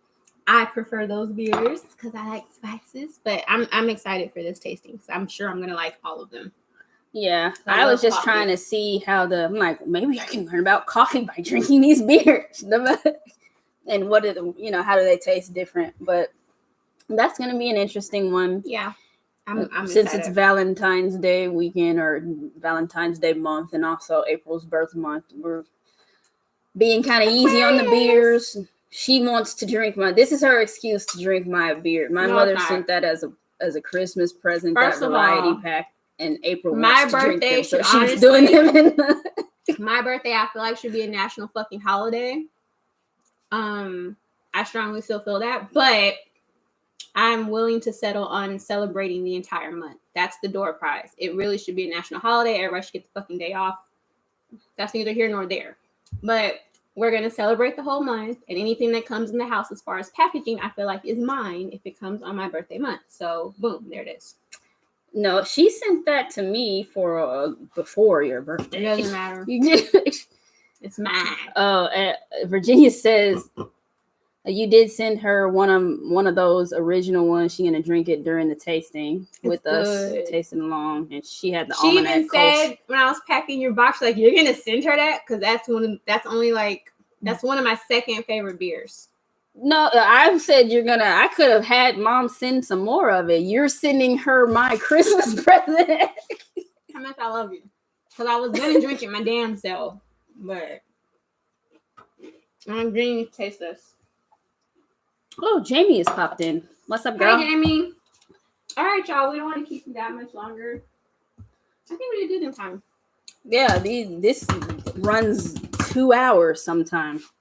Speaker 2: I prefer those beers because I like spices. But I'm excited for this tasting. So I'm sure I'm gonna like all of them.
Speaker 1: Yeah,
Speaker 2: I
Speaker 1: I was
Speaker 2: love
Speaker 1: just
Speaker 2: coffee.
Speaker 1: trying to see how I'm like, maybe I can learn about coffee by drinking these beers, and how do they taste different? But that's gonna be an interesting one.
Speaker 2: Yeah. I'm
Speaker 1: Since
Speaker 2: excited.
Speaker 1: it's Valentine's Day weekend or Valentine's Day month, and also April's birth month, we're being kind of easy on the beers. She wants to drink this is her excuse to drink my beer. My mother sent that as a Christmas present,
Speaker 2: First
Speaker 1: that
Speaker 2: of
Speaker 1: variety
Speaker 2: all,
Speaker 1: pack, and April
Speaker 2: my
Speaker 1: wants to drink
Speaker 2: birthday
Speaker 1: them, so
Speaker 2: should
Speaker 1: she's doing them.
Speaker 2: My birthday, I feel like, should be a national fucking holiday. I strongly still feel that, but I'm willing to settle on celebrating the entire month. That's the door prize. It really should be a national holiday. Everybody should get the fucking day off. That's neither here nor there. But we're going to celebrate the whole month, and anything that comes in the house as far as packaging, I feel like is mine if it comes on my birthday month. So, boom, there it is.
Speaker 1: No, she sent that to me for before your birthday.
Speaker 2: It doesn't matter.
Speaker 1: You did.
Speaker 2: It's mine.
Speaker 1: Oh, Virginia says You did send her one of those original ones. She's gonna drink it during the tasting with us, tasting along, and she had the
Speaker 2: She
Speaker 1: almanac
Speaker 2: even said when I was packing your box, like, you're gonna send her that because that's one of my second favorite beers.
Speaker 1: No, I said you're gonna. I could have had Mom send some more of it. You're sending her my Christmas present.
Speaker 2: How much I love you, because I was gonna drink it my damn self, but I'm going to taste this.
Speaker 1: Oh, Jamie has popped in. What's up, girl?
Speaker 2: Hi, Jamie. All right, y'all. We don't want to keep you that much longer. I think we did good in time.
Speaker 1: Yeah, this runs 2 hours sometimes.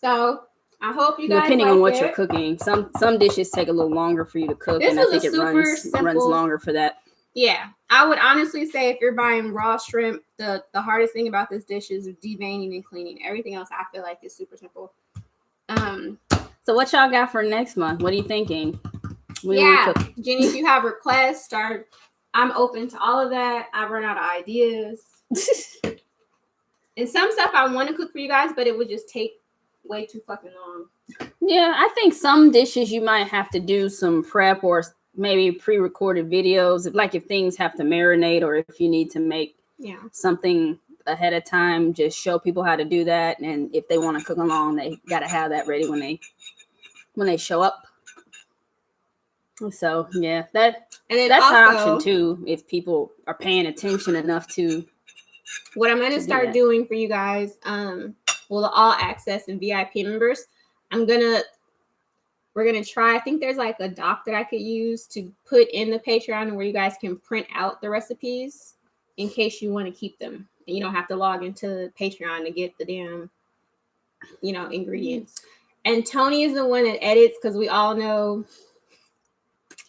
Speaker 2: So I hope you guys
Speaker 1: depending
Speaker 2: like
Speaker 1: on what
Speaker 2: it.
Speaker 1: you're cooking. Some dishes take a little longer for you to cook,
Speaker 2: This
Speaker 1: and I
Speaker 2: was
Speaker 1: think
Speaker 2: a
Speaker 1: it
Speaker 2: super
Speaker 1: runs
Speaker 2: simple-
Speaker 1: longer for that.
Speaker 2: Yeah, I would honestly say if you're buying raw shrimp, the hardest thing about this dish is deveining and cleaning. Everything else I feel like is super simple.
Speaker 1: So what y'all got for next month? What are you thinking?
Speaker 2: Yeah, Jenny, if you have requests, I'm open to all of that. I run out of ideas. And some stuff I want to cook for you guys, but it would just take way too fucking long.
Speaker 1: Yeah, I think some dishes you might have to do some prep or maybe pre-recorded videos, like if things have to marinate or if you need to make something ahead of time, just show people how to do that. And if they want to cook along, they got to have that ready when they show up. So yeah, that's an option too if people are paying attention enough to.
Speaker 2: What I'm gonna start doing for you guys, the all access and VIP members, we're gonna try. I think there's like a doc that I could use to put in the Patreon where you guys can print out the recipes in case you want to keep them, and you don't have to log into Patreon to get the damn, ingredients. And Tony is the one that edits because we all know.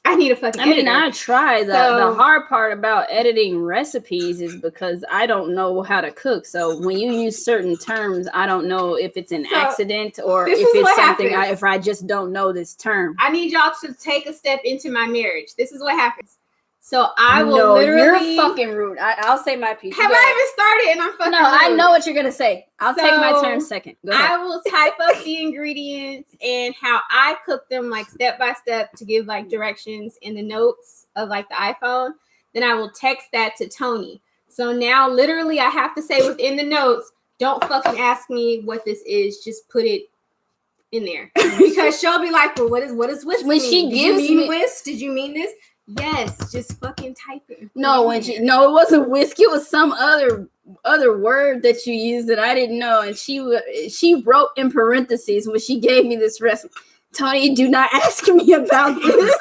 Speaker 2: I need a fucking editor.
Speaker 1: I try. The hard part about editing recipes is because I don't know how to cook. So when you use certain terms, I don't know if it's an accident or if it's something if I just don't know this term.
Speaker 2: I need y'all to take a step into my marriage. This is what happens. So I will literally...
Speaker 1: You're fucking rude. I'll say my piece.
Speaker 2: Have I even started and I'm fucking rude?
Speaker 1: I know what you're going to say. I'll take my turn second. Go ahead.
Speaker 2: I will type up the ingredients and how I cook them like step by step to give like directions in the notes of like the iPhone. Then I will text that to Tony. So now literally I have to say within the notes, don't fucking ask me what this is. Just put it in there. Because she'll be like, well, what is whisk
Speaker 1: when
Speaker 2: mean?
Speaker 1: She gives me
Speaker 2: whisk? Did you mean this? Yes, just fucking type it.
Speaker 1: No, it wasn't whisk. It was some other word that you used that I didn't know, and she wrote in parentheses when she gave me this recipe. Tony, do not ask me about this.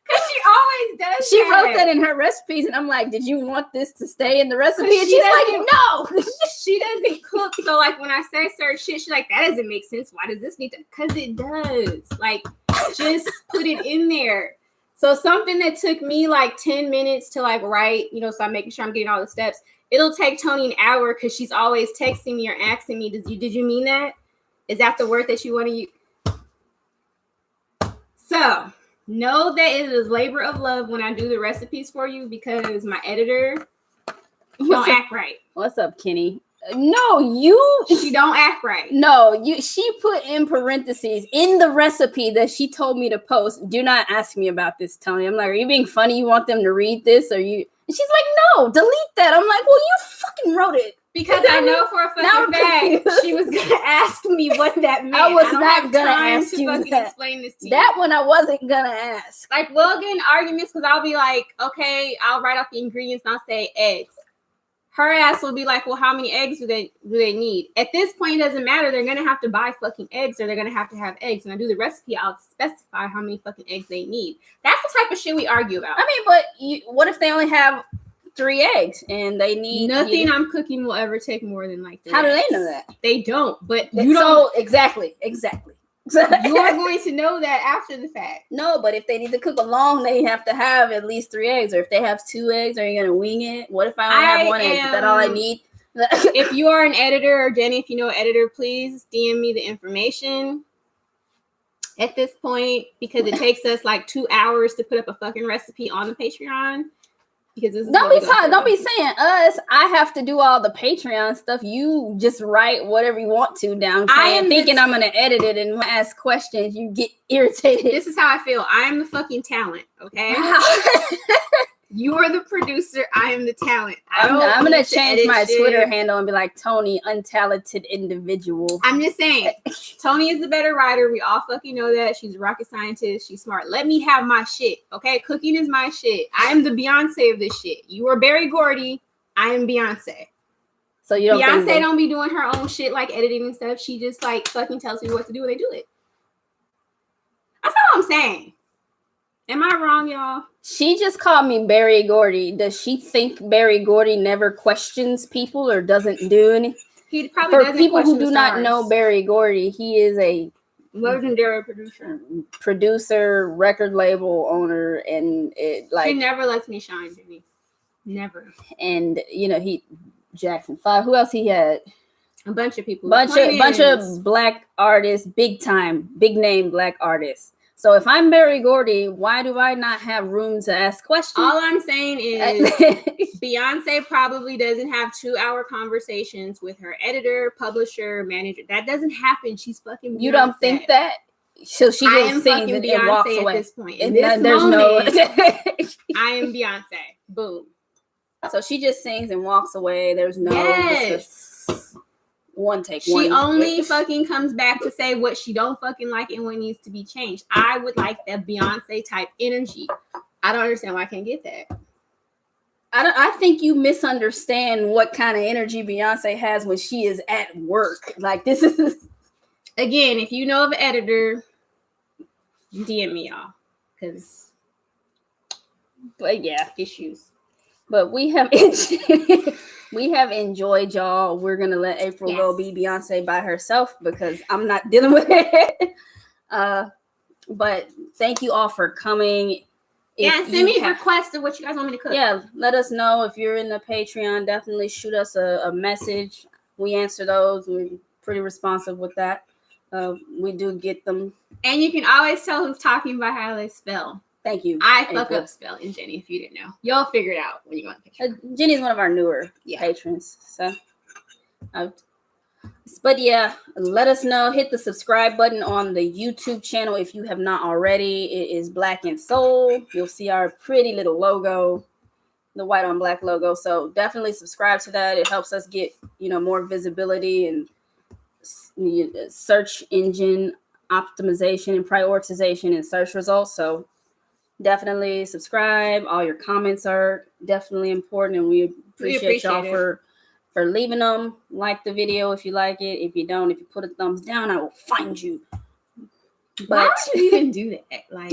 Speaker 2: Because she always does.
Speaker 1: She wrote that in her recipes, and I'm like, did you want this to stay in the recipe? And she's like, no.
Speaker 2: She doesn't cook, so like when I say certain shit, she's like, that doesn't make sense. Why does this need to? Because it does. Like, just put it in there. So something that took me like 10 minutes to like write, so I'm making sure I'm getting all the steps. It'll take Tony an hour because she's always texting me or asking me, did you mean that? Is that the word that you want to use? So know that it is labor of love when I do the recipes for you because my editor don't act right.
Speaker 1: What's up, Kenny? No,
Speaker 2: she don't act right.
Speaker 1: No, she put in parentheses in the recipe that she told me to post. Do not ask me about this, Tony. I'm like, are you being funny? You want them to read this? Or you? And she's like, no, delete that. I'm like, well, you fucking wrote it.
Speaker 2: Because I know for a fucking fact she was gonna ask me what that meant.
Speaker 1: I was not gonna ask you that.
Speaker 2: Explain this to you.
Speaker 1: That one I wasn't gonna ask.
Speaker 2: Like, we'll get in arguments because I'll be like, okay, I'll write out the ingredients and I'll say eggs. Her ass will be like, well, how many eggs do they need? At this point, it doesn't matter. They're going to have to buy fucking eggs or they're going to have eggs. When I do the recipe, I'll specify how many fucking eggs they need. That's the type of shit we argue about.
Speaker 1: I mean, but what if they only have 3 eggs and they need...
Speaker 2: Nothing I'm cooking will ever take more than like 3
Speaker 1: How
Speaker 2: eggs.
Speaker 1: do they know that?
Speaker 2: They don't, but you don't...
Speaker 1: Exactly.
Speaker 2: You are going to know that after the fact.
Speaker 1: No, but if they need to cook along, they have to have at least 3 eggs. Or if they have 2 eggs, are you going to wing it? What if I only have 1 egg? Is that all I need?
Speaker 2: If you are an editor, or Jenny, if you know an editor, please DM me the information at this point because it takes us like 2 hours to put up a fucking recipe on the Patreon. Because this is
Speaker 1: Don't
Speaker 2: what
Speaker 1: be
Speaker 2: we go
Speaker 1: don't
Speaker 2: through.
Speaker 1: be saying us. I have to do all the Patreon stuff. You just write whatever you want to down.
Speaker 2: I am
Speaker 1: thinking I'm gonna edit it and ask questions. You get irritated.
Speaker 2: This is how I feel. I am the fucking talent, okay? You are the producer. I am the talent.
Speaker 1: I'm gonna
Speaker 2: need to
Speaker 1: change
Speaker 2: edit
Speaker 1: my
Speaker 2: shit.
Speaker 1: Twitter handle and be like Tony, untalented individual.
Speaker 2: I'm just saying, Tony is the better writer. We all fucking know that. She's a rocket scientist. She's smart. Let me have my shit, okay? Cooking is my shit. I am the Beyonce of this shit. You are Berry Gordy. I am Beyonce.
Speaker 1: So you don't
Speaker 2: Beyonce
Speaker 1: think
Speaker 2: don't be doing her own shit like editing and stuff. She just like fucking tells me what to do and they do it. That's all I'm saying. Am I wrong, y'all?
Speaker 1: she just called me Barry Gordy. Does she think Barry Gordy never questions people or doesn't do anything?
Speaker 2: He probably
Speaker 1: For
Speaker 2: doesn't
Speaker 1: people who
Speaker 2: question
Speaker 1: do
Speaker 2: the
Speaker 1: not
Speaker 2: stars.
Speaker 1: know Barry Gordy, he is a
Speaker 2: Legendary producer.
Speaker 1: record label owner, and
Speaker 2: She never lets me shine, Jimmy. Never.
Speaker 1: and he Jackson 5. Who else he had?
Speaker 2: A bunch of people.
Speaker 1: Bunch of black artists, big name black artists. So if I'm Barry Gordy, why do I not have room to ask questions?
Speaker 2: All I'm saying is Beyonce probably doesn't have 2-hour conversations with her editor, publisher, manager. That doesn't happen. She's fucking Beyonce.
Speaker 1: You don't think that? So she
Speaker 2: I
Speaker 1: just
Speaker 2: am
Speaker 1: sings
Speaker 2: fucking
Speaker 1: and
Speaker 2: Beyonce
Speaker 1: walks
Speaker 2: at
Speaker 1: away.
Speaker 2: this point. In
Speaker 1: And
Speaker 2: this
Speaker 1: there's
Speaker 2: moment,
Speaker 1: no.
Speaker 2: I am Beyonce. Boom.
Speaker 1: So she just sings and walks away. There's no
Speaker 2: Yes.
Speaker 1: one take.
Speaker 2: She only fucking comes back to say what she don't fucking like and what needs to be changed. I would like that Beyonce type energy. I don't understand why I can't get that.
Speaker 1: I think you misunderstand what kind of energy Beyonce has when she is at work. Like this is
Speaker 2: Again, if you know of an editor, DM me, y'all, because
Speaker 1: but yeah.
Speaker 2: issues.
Speaker 1: But we have enjoyed y'all. We're gonna let April go be Beyonce by herself because I'm not dealing with it. But thank you all for coming.
Speaker 2: Send me requests of what you guys want me to cook.
Speaker 1: Yeah, let us know if you're in the Patreon. Definitely shoot us a message. We answer those. We're pretty responsive with that. We do get them.
Speaker 2: And you can always tell who's talking by how they spell.
Speaker 1: Thank you.
Speaker 2: I fuck up spelling, Jenny, if you didn't know. You'll figure it out when you go on the picture.
Speaker 1: Jenny's one of our newer patrons. So, but yeah, let us know. Hit the subscribe button on the YouTube channel if you have not already. It is Black and Soul. You'll see our pretty little logo, the white on black logo. So definitely subscribe to that. It helps us get more visibility and search engine optimization and prioritization and search results. So definitely subscribe. All your comments are definitely important, and we appreciate y'all for leaving them. Like the video if you like it. If you don't, if you put a thumbs down, I will find you. But
Speaker 2: why would you even do that? Like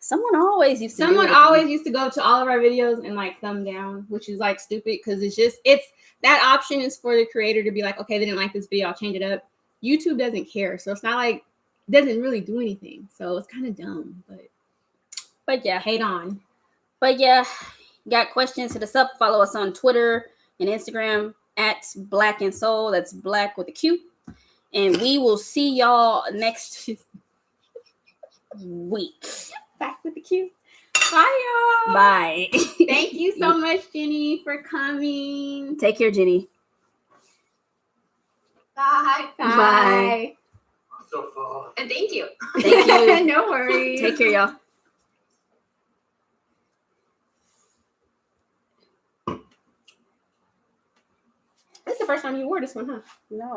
Speaker 1: someone always used to
Speaker 2: go to all of our videos and like thumb down, which is like stupid because it's that option is for the creator to be like, okay, they didn't like this video, I'll change it up. YouTube doesn't care, so it's not like it doesn't really do anything. So it's kind of dumb, but yeah, hate on.
Speaker 1: But yeah, got questions, hit us up. Follow us on Twitter and Instagram at Black and Soul. That's Black with a Q. And we will see y'all next week.
Speaker 2: Back with the Q. Bye, y'all.
Speaker 1: Bye.
Speaker 2: Thank you so much, Jenny, for coming.
Speaker 1: Take care, Jenny.
Speaker 3: Bye.
Speaker 2: Bye.
Speaker 4: So far.
Speaker 3: And thank you.
Speaker 1: Thank you.
Speaker 2: No worries.
Speaker 1: Take care, y'all.
Speaker 2: This is the first time you wore this one, huh?
Speaker 1: No.